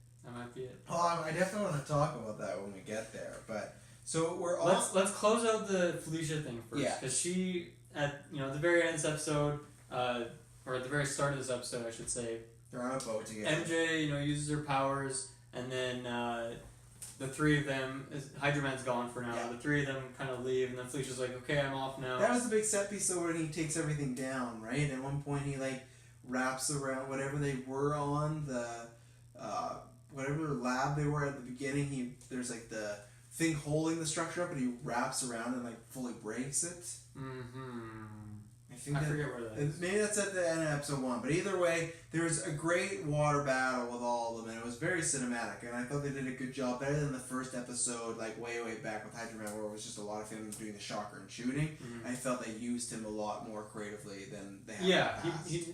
I definitely want to talk about that when we get there. But so let's close out the Felicia thing first, because she at the very end of this episode, or at the very start of this episode, I should say, they're on a boat together. MJ, uses her powers, and then the three of them, Hydra Man's gone for now. Yeah. The three of them kind of leave, and then Felicia's like, "Okay, I'm off now." That was the big set piece, though, when he takes everything down, right? And at one point, he wraps around whatever they were on the whatever lab they were at the beginning. There's the thing holding the structure up, and he wraps around and fully breaks it. Mm-hmm. I forget where that is. Maybe that's at the end of episode 1. But either way, there's a great water battle with all of them, and it was very cinematic. And I thought they did a good job, better than the first episode, way back with Hydra Man, where it was just a lot of him doing the shocker and shooting. Mm-hmm. I felt they used him a lot more creatively than they had in the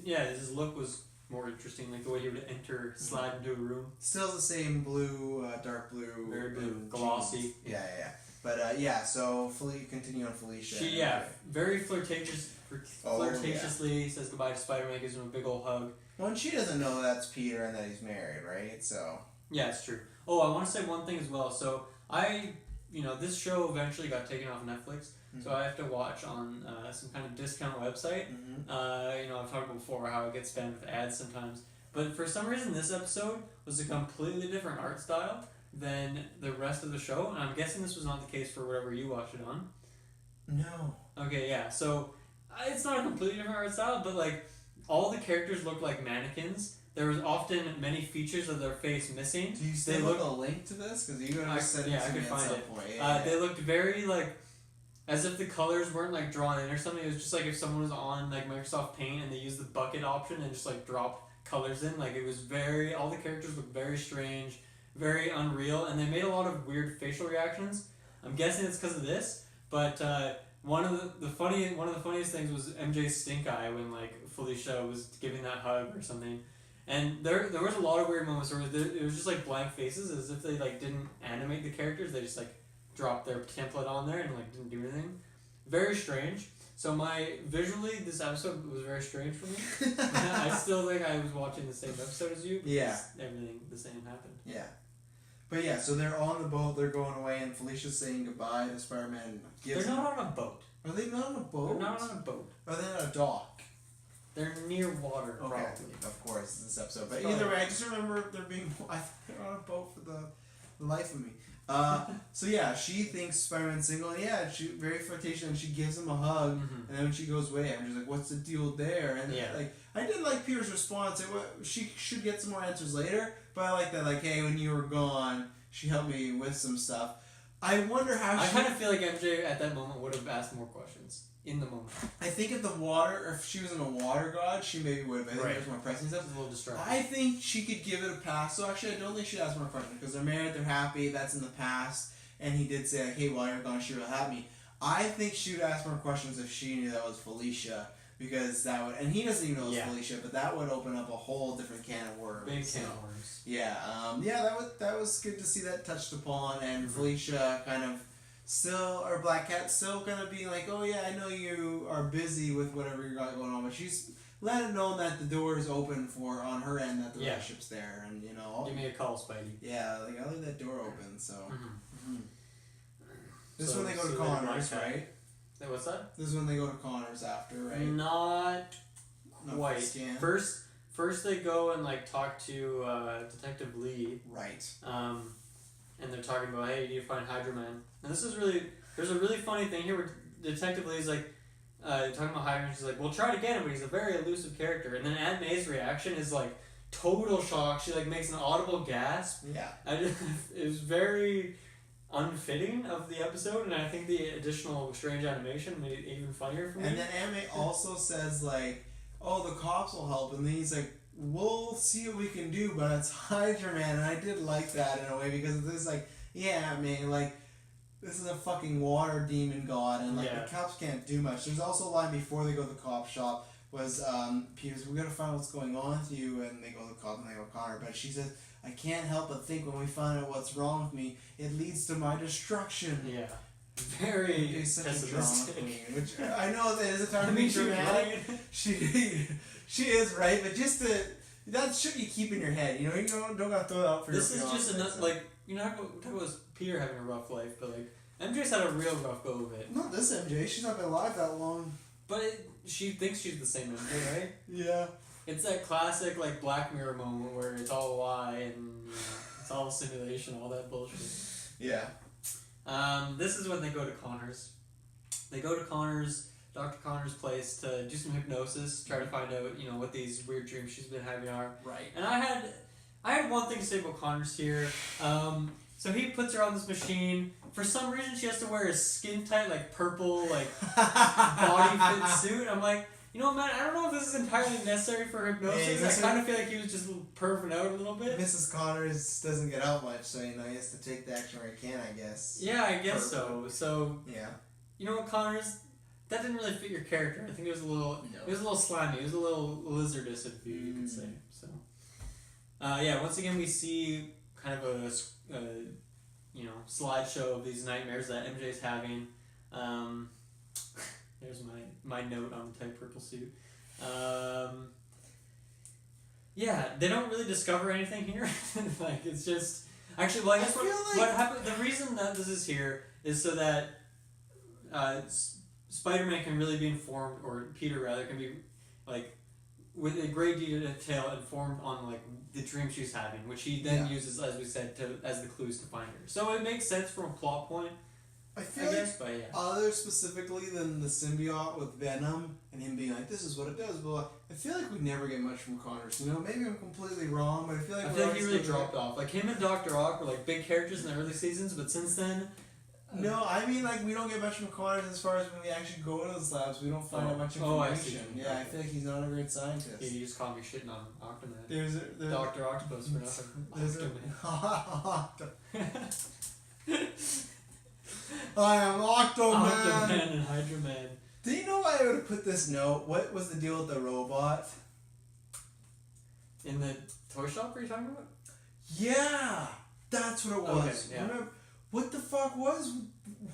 past. His look was more interesting, the way he would slide into a room. Still the same blue, dark blue. Very blue, glossy. Yeah. But so continue on Felicia. She, very flirtatiously says goodbye to Spider-Man, gives him a big old hug. Well, and she doesn't know that's Peter and that he's married, right? So. Yeah, it's true. Oh, I want to say one thing as well. So this show eventually got taken off Netflix, so I have to watch on some kind of discount website. Mm-hmm. I've talked about before how it gets spammed with ads sometimes. But for some reason, this episode was a completely different art style than the rest of the show, and I'm guessing this was not the case for whatever you watched it on. No. Okay, yeah. So it's not a completely different art style, but like all the characters look like mannequins. There was often many features of their face missing. Do you still have a link to this? Because you're gonna send it to me at some point. They looked very like as if the colors weren't like drawn in or something. It was just like if someone was on like Microsoft Paint and they used the bucket option and just like dropped colors in. Like it was very all the characters looked very strange, very unreal, and they made a lot of weird facial reactions. I'm guessing it's because of this, but one of the funniest things was MJ's stink eye when like Felicia was giving that hug or something. And there was a lot of weird moments where it was just like blank faces, as if they like didn't animate the characters. They just like dropped their template on there and like didn't do anything. Very strange. So visually this episode was very strange for me. I still think I was watching the same episode as you. Yeah. Everything the same happened. Yeah. But yeah, so they're on the boat, they're going away, and Felicia's saying goodbye to Spider-Man. They're not on a boat. Are they not on a boat? They're not on a boat. Are they on a dock? They're near water, okay. probably. Of course, this episode. But either way, I just remember there being... they're on a boat for the life of me. So yeah, she thinks Spider-Man's single, and yeah, she very flirtatious, and she gives him a hug, and then when she goes away, I'm just like, what's the deal there? And like, I did like Peter's response. She should get some more answers later, but I like that, like, hey, when you were gone, she helped me with some stuff. I wonder how I kind of feel like MJ at that moment would have asked more questions. In the moment. I think if she was in a water god, she maybe would have. I think there's more pressing stuff. A little distracting. I think she could give it a pass. So actually, I don't think she'd ask more questions because they're married, they're happy, that's in the past, and he did say, like, hey, while you're gone, she will have me. I think she would ask more questions if she knew that was Felicia, because that would, and he doesn't even know it's Felicia, but that would open up a whole different can of worms. Big can of worms. Yeah, that was good to see that touched upon, and Felicia kind of or Black Cat still gonna be like, oh yeah, I know you are busy with whatever you got going on, but she's let it known that the door is open on her end, that the relationship's there, and you know. Give me a call, Spidey. Yeah, like I leave that door open, so. This is when they go to Connors, right? What's that? This is when they go to Connors after, right? Not quite. First they go and like talk to Detective Lee. Right. And they're talking about, hey, you need to find Hydro Man. And this is there's a really funny thing here where Detective Lee's like, talking about Hydro Man, she's like, well, try to get him, but he's a very elusive character. And then Aunt May's reaction is like, total shock. She like makes an audible gasp. Yeah. It was very unfitting of the episode, and I think the additional strange animation made it even funnier for me. And then Aunt May also says like, oh, the cops will help, and then he's like, we'll see what we can do, but it's Hydra Man, and I did like that in a way, because it's like, yeah, man, like, this is a fucking water demon god, and like, the cops can't do much. There's also a line before they go to the cop shop, was, Peter's, we gotta find what's going on with you, and they go to the cop, and they go Connor, but she says, I can't help but think when we find out what's wrong with me, it leads to my destruction. Yeah. Very such a drama queen, which I know that is a time to be dramatic. She is right, but just that should you keep in your head. You know, you don't gotta throw it out for this your fiance. This is just like, you know, talk about Peter having a rough life, but like MJ's had a real rough go of it. Not this MJ. She's not been alive that long. But she thinks she's the same MJ, right? Yeah. It's that classic like Black Mirror moment where it's all a lie and you know, it's all a simulation, all that bullshit. Yeah. This is when they go to Connors. They go to Dr. Connors' place to do some hypnosis, try to find out, you know, what these weird dreams she's been having are. Right. And I had one thing to say about Connors here. So he puts her on this machine. For some reason, she has to wear a skin tight, like purple, like body fit suit. I'm like, you know, man, I don't know if this is entirely necessary for hypnosis. I kind of feel like he was just perfing out a little bit. Mrs. Connors doesn't get out much, so you know he has to take the action where he can, I guess. Yeah, I guess so. So yeah, you know what, Connors, that didn't really fit your character. I think it was a little, it was a little slimy. It was a little lizardous, if you could say. So, yeah. Once again, we see kind of a you know, slideshow of these nightmares that MJ's having. There's my note on the tight purple suit. Yeah, they don't really discover anything here. Like, it's just... Actually, well, I guess what happened... The reason that this is here is so that Spider-Man can really be informed, or Peter, rather, can be, like, with a great detail informed on, like, the dream she's having, which he then uses, as we said, as the clues to find her. So it makes sense from a plot point. I feel guess, but yeah. Other specifically than the symbiote with Venom and him being like, this is what it does, but I feel like we never get much from Connors. You know, maybe I'm completely wrong, but I feel like he really dropped off. Like him and Dr. Ock were like big characters in the early seasons, but since then. No, I mean like we don't get much from Connors as far as when we actually go to those labs. We don't find out much information. Oh, I see. Yeah, I feel like he's not a great scientist. Yeah, you just caught me shitting on Octoman. There's Dr. Octopus for nothing. I am Octoman. Octoman and Hydra Man. Do you know why I would have put this note? What was the deal with the robot? In the toy shop, are you talking about? Yeah, that's what it was. Okay, yeah. Remember, what the fuck was?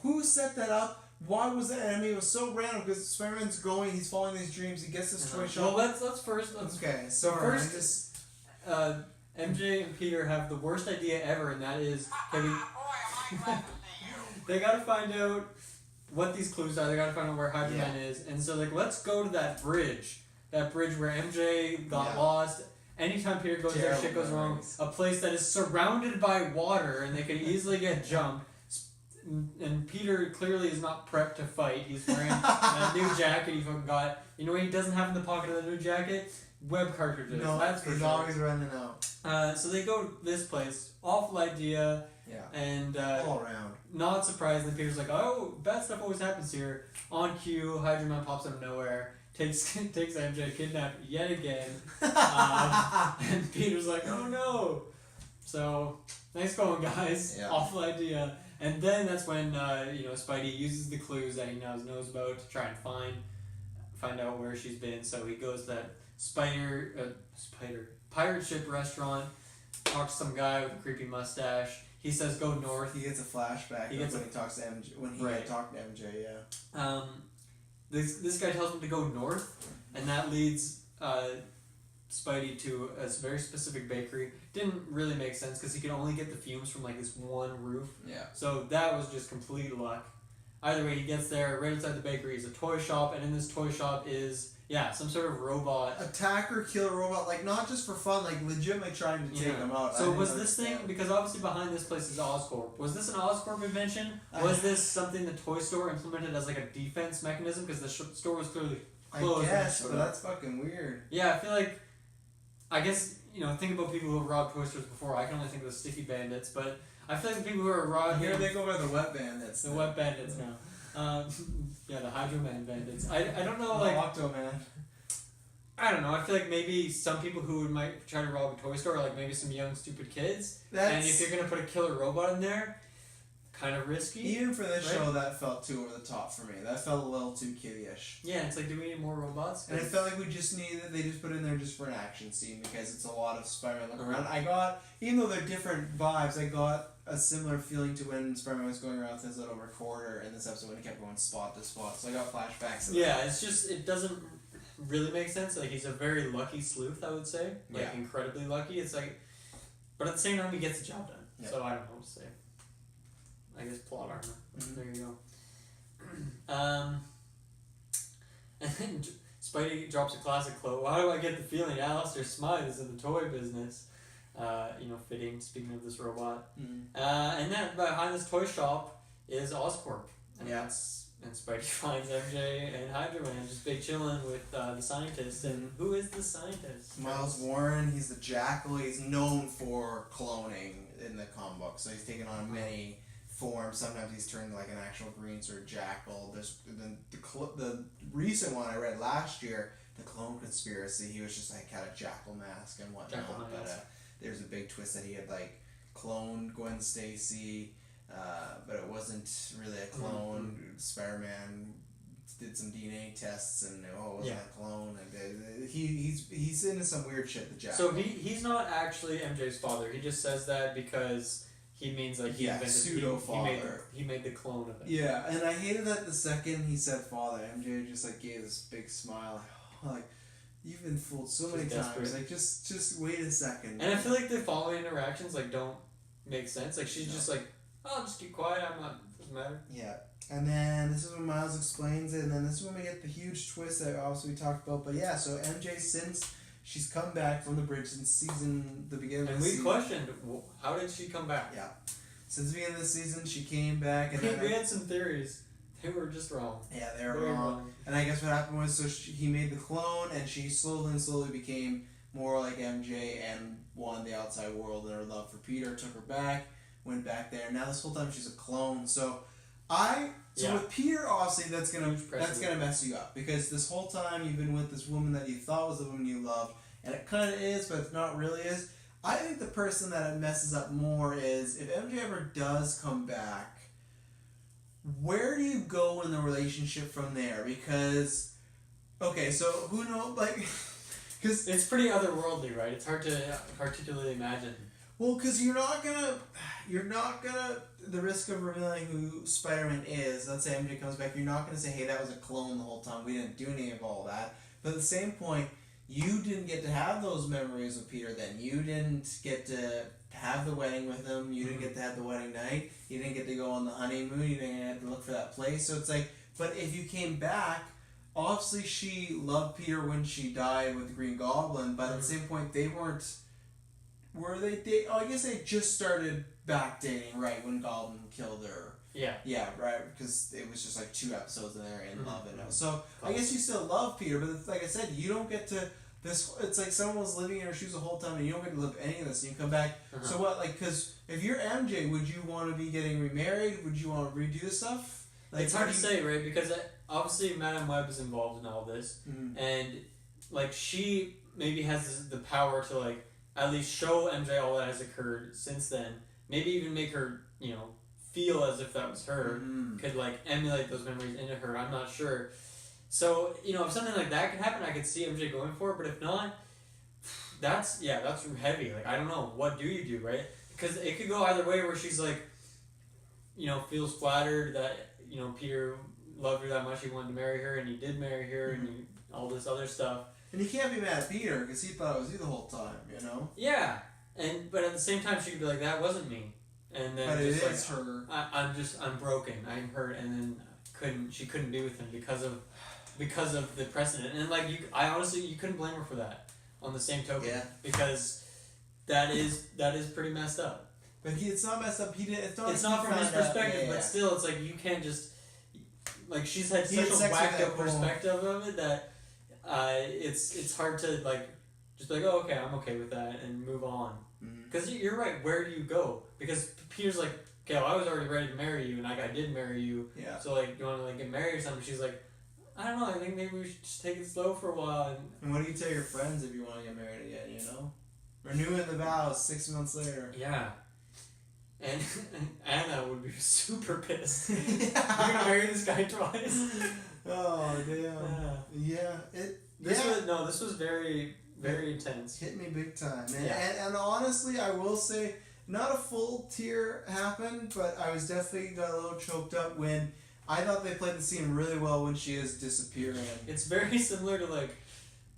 Who set that up? Why was that? I mean, it was so random because Spider-Man's going, he's following these dreams, he gets this toy shop. Well, let's first. Okay, so first, MJ and Peter have the worst idea ever, and that is Boy, am I glad to see you. they gotta find out what these clues are. They gotta find out where Hydra Man is, and so like let's go to that bridge where MJ got lost. Anytime Peter goes there, shit goes wrong. A place that is surrounded by water, and they could easily get jumped. And Peter clearly is not prepped to fight. He's wearing a new jacket he fucking got. You know what he doesn't have in the pocket of the new jacket? Web cartridges. No, that's for he's sure. always running out. So they go to this place. Awful idea. Yeah. And all around. Not surprisingly, Peter's like, oh, bad stuff always happens here. On cue, Hydra Man pops out of nowhere. Takes MJ kidnapped yet again. And Peter's like, oh no. So, nice going, guys. Yeah. Awful idea. And then that's when Spidey uses the clues that he knows about to try and find out where she's been. So he goes to that pirate ship restaurant, talks to some guy with a creepy mustache. He says go north. He gets a flashback when he talks to MJ. When he talked to MJ, yeah. This guy tells him to go north, and that leads Spidey to a very specific bakery. Didn't really make sense because he could only get the fumes from like this one roof. Yeah. So that was just complete luck. Either way, he gets there. Right outside the bakery is a toy shop, and in this toy shop is some sort of robot. Attacker, killer robot, like not just for fun, like legitimately trying to take him out. So was this thing, because obviously behind this place is Oscorp, was this an Oscorp invention? Was this something the toy store implemented as like a defense mechanism because the store was clearly closed? I guess, but that's fucking weird. Yeah, I feel like, think about people who have robbed toy stores before. I can only think of the sticky bandits, but I feel like the people who are robbing... Here they go by the wet bandits. The wet bandits now. The Hydra Man bandits. I don't know, Octoman. I don't know. I feel like maybe some people who might try to rob a toy store are like maybe some young stupid kids. And if you're gonna put a killer robot in there, kind of risky. Even for this show, that felt too over the top for me. That felt a little too kiddie-ish. Yeah, it's like, do we need more robots? And it felt like we just needed. They just put it in there just for an action scene because it's a lot of Spider-Man looking around. I got, even though they're different vibes, I got a similar feeling to when Spider-Man was going around with his little recorder in this episode when he kept going spot to spot. So I got flashbacks of that. Yeah, it's just, it doesn't really make sense. Like, he's a very lucky sleuth, I would say. Like, incredibly lucky. It's like, but at the same time, he gets the job done. Yeah. So I don't know what to say. I guess plot armor. Mm-hmm. There you go. And then Spidey drops a classic quote. Why do I get the feeling Alistair Smythe is in the toy business? Fitting, speaking of this robot. Mm-hmm. And then behind this toy shop is Oscorp. And Spidey finds MJ and Hydra Man just big chilling with the scientist. And who is the scientist? Miles Warren. He's the Jackal. He's known for cloning in the comic book. So he's taken on many forms. Sometimes he's turned like an actual green sort of jackal. There's the recent one I read last year, the Clone Conspiracy. He was just like had a jackal mask and whatnot. But there's a big twist that he had like cloned Gwen Stacy, but it wasn't really a clone. Mm-hmm. Spider-Man did some DNA tests and it wasn't a clone. And he's into some weird shit. The jackal. So he's not actually MJ's father. He just says that because. He means like he invented pseudo-father. He made the clone of it. Yeah, and I hated that the second he said father, MJ just like gave this big smile, like you've been fooled so many times. Like just wait a second. And I feel like the following interactions like don't make sense. Like she's just like, oh, just keep quiet. Doesn't matter. Yeah, and then this is when Miles explains it, and then this is when we get the huge twist that obviously we talked about. But yeah, so MJ since. She's come back from the bridge since the beginning of the season. And we questioned, how did she come back? Yeah. since the beginning of the season, she came back. And we had some theories. They were just wrong. Yeah, they were wrong. And I guess what happened was, he made the clone, and she slowly became more like MJ and won the outside world, and her love for Peter took her back, went back there. Now this whole time she's a clone. So with Peter, obviously that's gonna mess you up, because this whole time you've been with this woman that you thought was the woman you loved, and it kind of is, but it's not really is. I think the person that it messes up more is if MJ ever does come back. Where do you go in the relationship from there? Because, okay, so who knows, like, because it's pretty otherworldly, right? It's hard to particularly imagine. Well, because you're not gonna, the risk of revealing who Spider-Man is. Let's say MJ comes back, you're not gonna say, hey, that was a clone the whole time. We didn't do any of all that. But at the same point, you didn't get to have those memories with Peter then. You didn't get to have the wedding with him. You didn't get to have the wedding night. You didn't get to go on the honeymoon. You didn't have to look for that place. So it's like, but if you came back, obviously she loved Peter when she died with the Green Goblin, but at the same point, they weren't, were they I guess they just started back dating, right, when Goblin killed her. Yeah. Yeah, right, because it was just like 2 episodes and they're in love and now. So I guess you still love Peter, but like I said, you don't get to it's like someone was living in her shoes the whole time and you don't get to live any of this and you come back. So what, like, because if you're MJ, would you want to be getting remarried? Would you want to redo the stuff? Like, it's hard to say, right, because obviously Madame Web is involved in all this, and like she maybe has the power to like at least show MJ all that has occurred since then, maybe even make her, you know, feel as if that was her, could like emulate those memories into her. I'm not sure. So, you know, if something like that could happen, I could see MJ going for it, but if not, that's heavy. Like, I don't know, what do you do, right? Because it could go either way, where she's like, you know, feels flattered that, you know, Peter loved her that much, he wanted to marry her, and he did marry her, and all this other stuff. And you can't be mad at Peter, because he thought it was you the whole time, you know? Yeah, but at the same time, she could be like, that wasn't me. And then but just it is her. I'm broken, I'm hurt, and then she couldn't be with him because of the precedent. And like, I honestly, you couldn't blame her for that on the same token. Yeah. Because that is pretty messed up. But it's not messed up. It's not from his perspective, but still, it's like, you can't just, like, she's had such a whacked out perspective of it that it's hard to like just be like, oh, okay, I'm okay with that and move on. Because you're right, where do you go? Because Peter's like, okay, well, I was already ready to marry you, and like, I did marry you. Yeah. So like, you want to like get married or something? She's like, I don't know. I think maybe we should just take it slow for a while. And what do you tell your friends if you want to get married again? You know, renewing the vows 6 months later. Yeah. And Anna would be super pissed. You're gonna marry this guy twice. Oh damn. Yeah. This was very, very intense. Hit me big time. And honestly, I will say, not a full tear happened, but I was definitely got a little choked up when I thought they played the scene really well when she is disappearing. It's very similar to like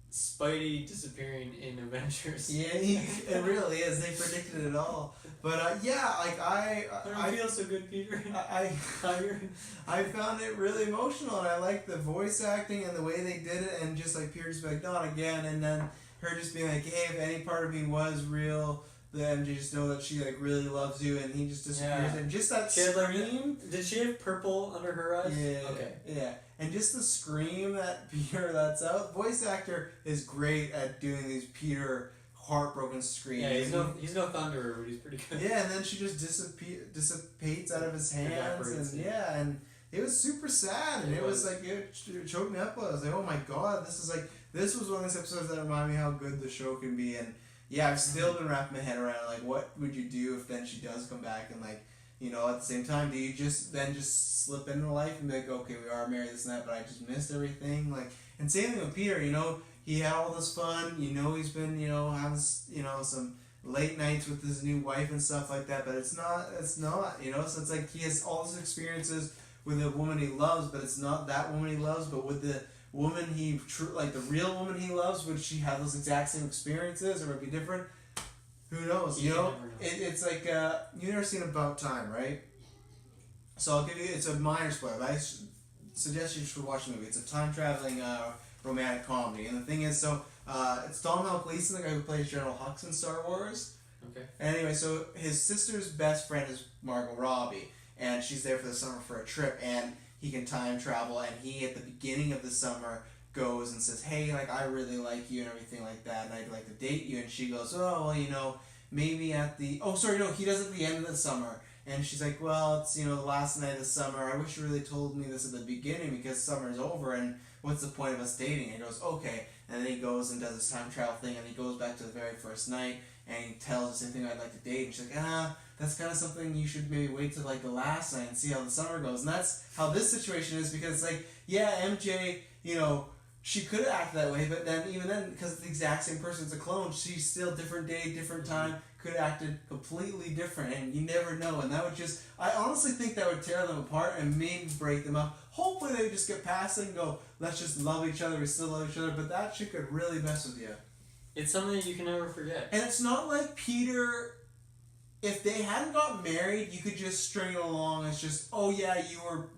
Spidey disappearing in Avengers. Yeah, it really is. They predicted it all. But I don't feel so good, Peter. I found it really emotional, and I liked the voice acting and the way they did it, and just like Peter just like, not again, and then her just being like, hey, if any part of me was real, then MJ just know that she like really loves you, and he just disappears, and just that scream. Did she have purple under her eyes? Yeah. Okay. Yeah. And just the scream that Peter lets out. Voice actor is great at doing these Peter heartbroken screams. Yeah, he's no Thunderer, but he's pretty good. Yeah, and then she just dissipates out of his hands, and it was super sad, and it was like, it choked me up. I was like, oh my god, this was one of those episodes that remind me how good the show can be, and yeah, I've still been wrapping my head around like, what would you do if then she does come back, and like, you know, at the same time, do you just slip into life and be like, okay, we are married, this and that, but I just missed everything, like, and same thing with Peter, you know, he had all this fun, you know, he's been, you know, having, you know, some late nights with his new wife and stuff like that, but it's not, you know, so it's like he has all these experiences with a woman he loves, but it's not that woman he loves, but with the woman like the real woman he loves, would she have those exact same experiences, or would it be different? Who knows? You know, it's like you've never seen About Time, right? So I'll give you. It's a minor spoiler, but I suggest you should watch the movie. It's a time traveling romantic comedy, and the thing is, so it's Domhnall Gleeson, the guy who plays General Hux in Star Wars. Okay. Anyway, so his sister's best friend is Margot Robbie, and she's there for the summer for a trip, and he can time travel, and he, at the beginning of the summer, goes and says, hey, like, I really like you and everything like that, and I'd like to date you, and she goes, oh, well, you know, maybe at the, oh, sorry, no, he does at the end of the summer, and she's like, well, it's, you know, the last night of the summer, I wish you really told me this at the beginning, because summer's over, and what's the point of us dating? And he goes, okay, and then he goes and does this time travel thing, and he goes back to the very first night, and he tells the same thing, I'd like to date, and she's like, that's kind of something you should maybe wait till like the last night and see how the summer goes. And that's how this situation is, because like, yeah, MJ, you know, she could have acted that way, but then even then, because it's the exact same person, it's a clone, she's still different day, different time, could have acted completely different, and you never know. And that would just, I honestly think that would tear them apart and maybe break them up. Hopefully they just get past it and go, let's just love each other, we still love each other, but that shit could really mess with you. It's something that you can never forget. And it's not like Peter, if they hadn't got married, you could just string it along as just, oh yeah,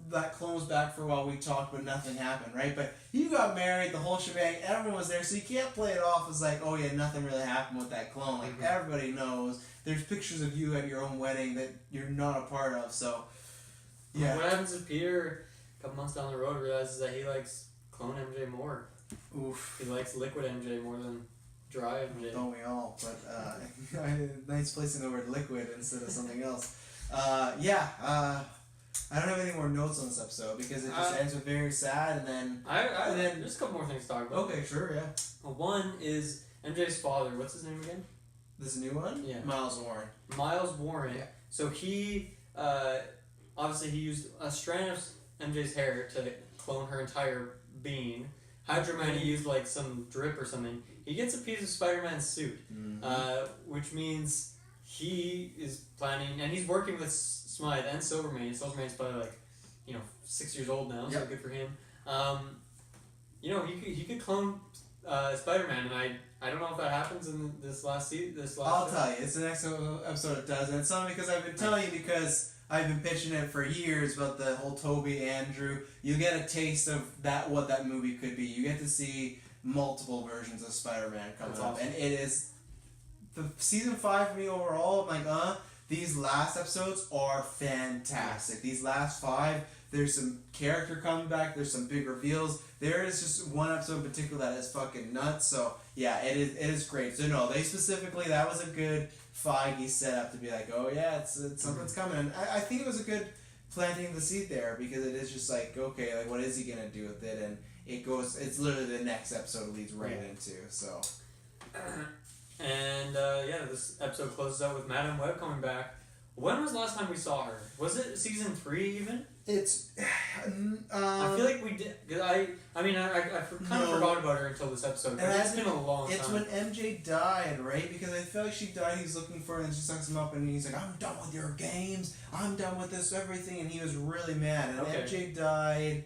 that clone was back for a while, we talked, but nothing happened, right? But you got married, the whole shebang, everyone was there, so you can't play it off as like, oh yeah, nothing really happened with that clone. Like, everybody knows. There's pictures of you at your own wedding that you're not a part of, so, yeah. What happens if Peter, a couple months down the road, realizes that he likes clone MJ more? Oof. He likes liquid MJ more than dry MJ. Don't we all? But nice placing the word liquid instead of something else. I don't have any more notes on this episode because it just ends with very sad, and then there's a couple more things to talk about. Okay, sure, yeah. Well, one is MJ's father. What's his name again? This new one? Yeah. Miles Warren. Miles Warren. Yeah. So he obviously he used a strand of MJ's hair to clone her entire being. Hydro Man, he used like some drip or something. He gets a piece of Spider-Man's suit, which means he is planning, and he's working with Smythe and Silvermane. Silvermane's probably like, 6 years old now, so good for him. He could clone Spider-Man, and I don't know if that happens in this last season. I'll tell you, it's the next episode it does, and it's not because I've been telling you, because I've been pitching it for years about the whole Toby Andrew. You get a taste of what that movie could be. You get to see multiple versions of Spider-Man coming up, and it is the season 5 for me overall. I'm like, these last episodes are fantastic. These last 5, there's some character coming back. There's some big reveals. There is just one episode in particular that is fucking nuts. So yeah, it is great. So no, they specifically, that was a good Feige setup to be like, oh yeah, it's something's coming. And I think it was a good planting the seed there, because it is just like, okay, like what is he gonna do with it? And it's literally the next episode it leads right into. So. And this episode closes out with Madame Web coming back. When was the last time we saw her? Was it season 3 even? It's. I feel like we did. Cause I kind of forgot about her until this episode. It's been a long time. It's when MJ died, right? Because I feel like she died. He's looking for her, and she sucks him up, and he's like, "I'm done with your games. I'm done with this everything," and he was really mad. And MJ died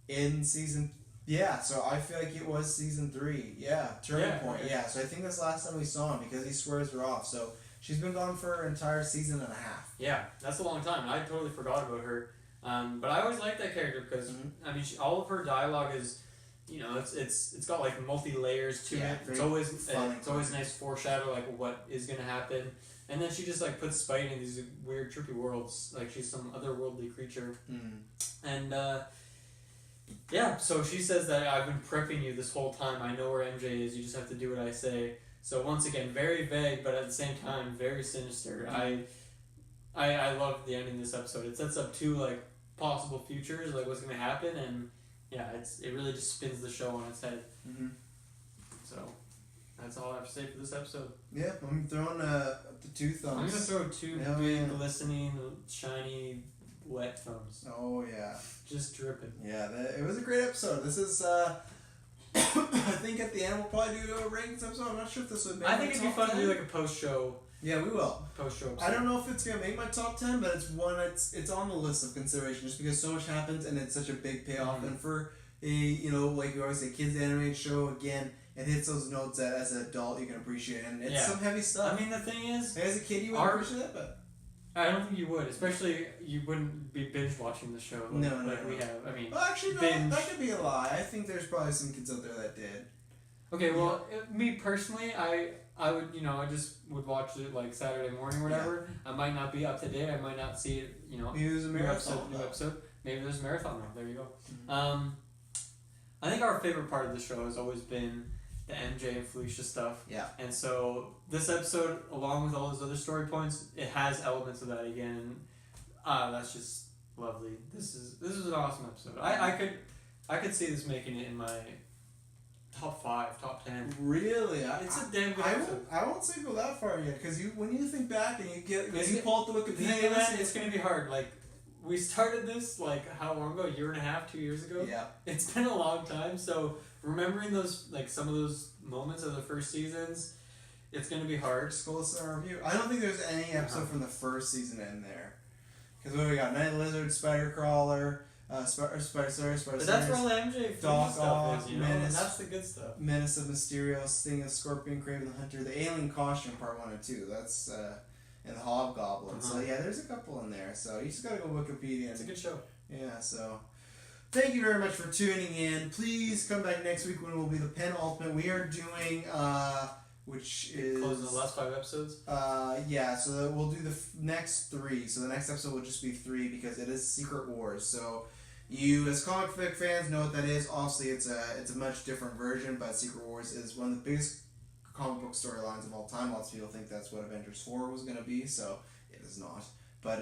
in season. Yeah, so I feel like it was season 3. Yeah, turning point. Yeah, so I think that's the last time we saw him, because he swears her off. So she's been gone for an entire season and a half. Yeah, that's a long time. I totally forgot about her. But I always liked that character because all of her dialogue is, it's got like multi layers to it. It's always nice foreshadow like what is gonna happen, and then she just like puts Spidey in these weird trippy worlds, like she's some otherworldly creature. And so she says that I've been prepping you this whole time. I know where MJ is. You just have to do what I say. So once again, very vague, but at the same time very sinister. I love the ending of this episode. It sets up 2 like possible futures, like what's gonna happen, and it really just spins the show on its head. So that's all I have to say for this episode. Yeah, I'm throwing the 2 thumbs. I'm gonna throw 2 big, glistening, shiny, wet thumbs. Oh yeah, just dripping. Yeah, it was a great episode. This is I think at the end we'll probably do a rankings episode. I'm not sure if this would make I think it'd be fun to do like a post-show. Yeah, we will. Post-show episode. I don't know if it's going to make my top 10, but it's one it's on the list of consideration just because so much happens and it's such a big payoff. And for a, like we always say, kids animated show, again, it hits those notes that as an adult you can appreciate. And it's some heavy stuff. I mean, the thing is, as a kid you wouldn't appreciate it, but I don't think you would, especially you wouldn't be binge watching the show we have. I mean, well, actually, no, that could be a lie. I think there's probably some kids out there that did. Okay, well, me personally, I would, I just would watch it like Saturday morning or whatever. I might not be up to date. I might not see it, Maybe there's a marathon. New episode. Maybe there's a marathon now. There you go. Mm-hmm. I think our favorite part of the show has always been the MJ and Felicia stuff. Yeah. And so this episode, along with all those other story points, it has elements of that again. And that's just lovely. This is an awesome episode. I could see this making it in my top 5, top 10. Really? It's a damn good episode. I won't say go that far yet, because when you think back and you pull up the Wikipedia, it's going to be hard. Like, we started this, like, how long ago? A year and a half, 2 years ago? Yeah. It's been a long time, so remembering those, like, some of those moments of the first seasons, it's going to be hard. Just go listen to our review. I don't think there's any episode from the first season in there. Because what we got? Night Lizard, Spider Crawler, Spider But that's where all the MJ stuff is, Menace, and that's the good stuff. Menace of Mysterio, Sting of Scorpion, Kraven the Hunter, the Alien Costume Part 1 and 2. That's and the Hobgoblin. So yeah, there's a couple in there. So you just gotta go Wikipedia. It's a good show. Yeah. So thank you very much for tuning in. Please come back next week when it will be the penultimate. We are doing which is closing the last 5 episodes. Yeah. So we'll do the next 3. So the next episode will just be 3 because it is Secret Wars. So you, as comic book fans, know what that is. Obviously, it's a much different version, but Secret Wars is one of the biggest comic book storylines of all time. Lots of people think that's what Avengers 4 was going to be, so it is not. But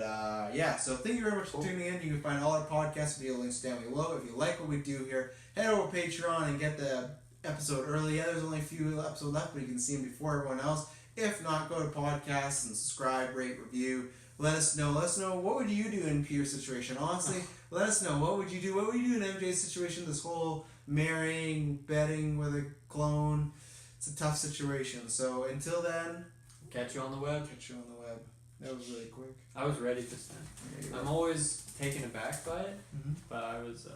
yeah, so thank you very much for tuning in. You can find all our podcast video links down below. If you like what we do here, head over to Patreon and get the episode early. Yeah, there's only a few episodes left, but you can see them before everyone else. If not, go to podcasts and subscribe, rate, review. Let us know. What would you do in Peter's situation? Honestly, let us know. What would you do? What would you do in MJ's situation? This whole marrying, betting with a clone. It's a tough situation. So until then, catch you on the web. That was really quick. I was ready this time. I'm always taken aback by it, but I was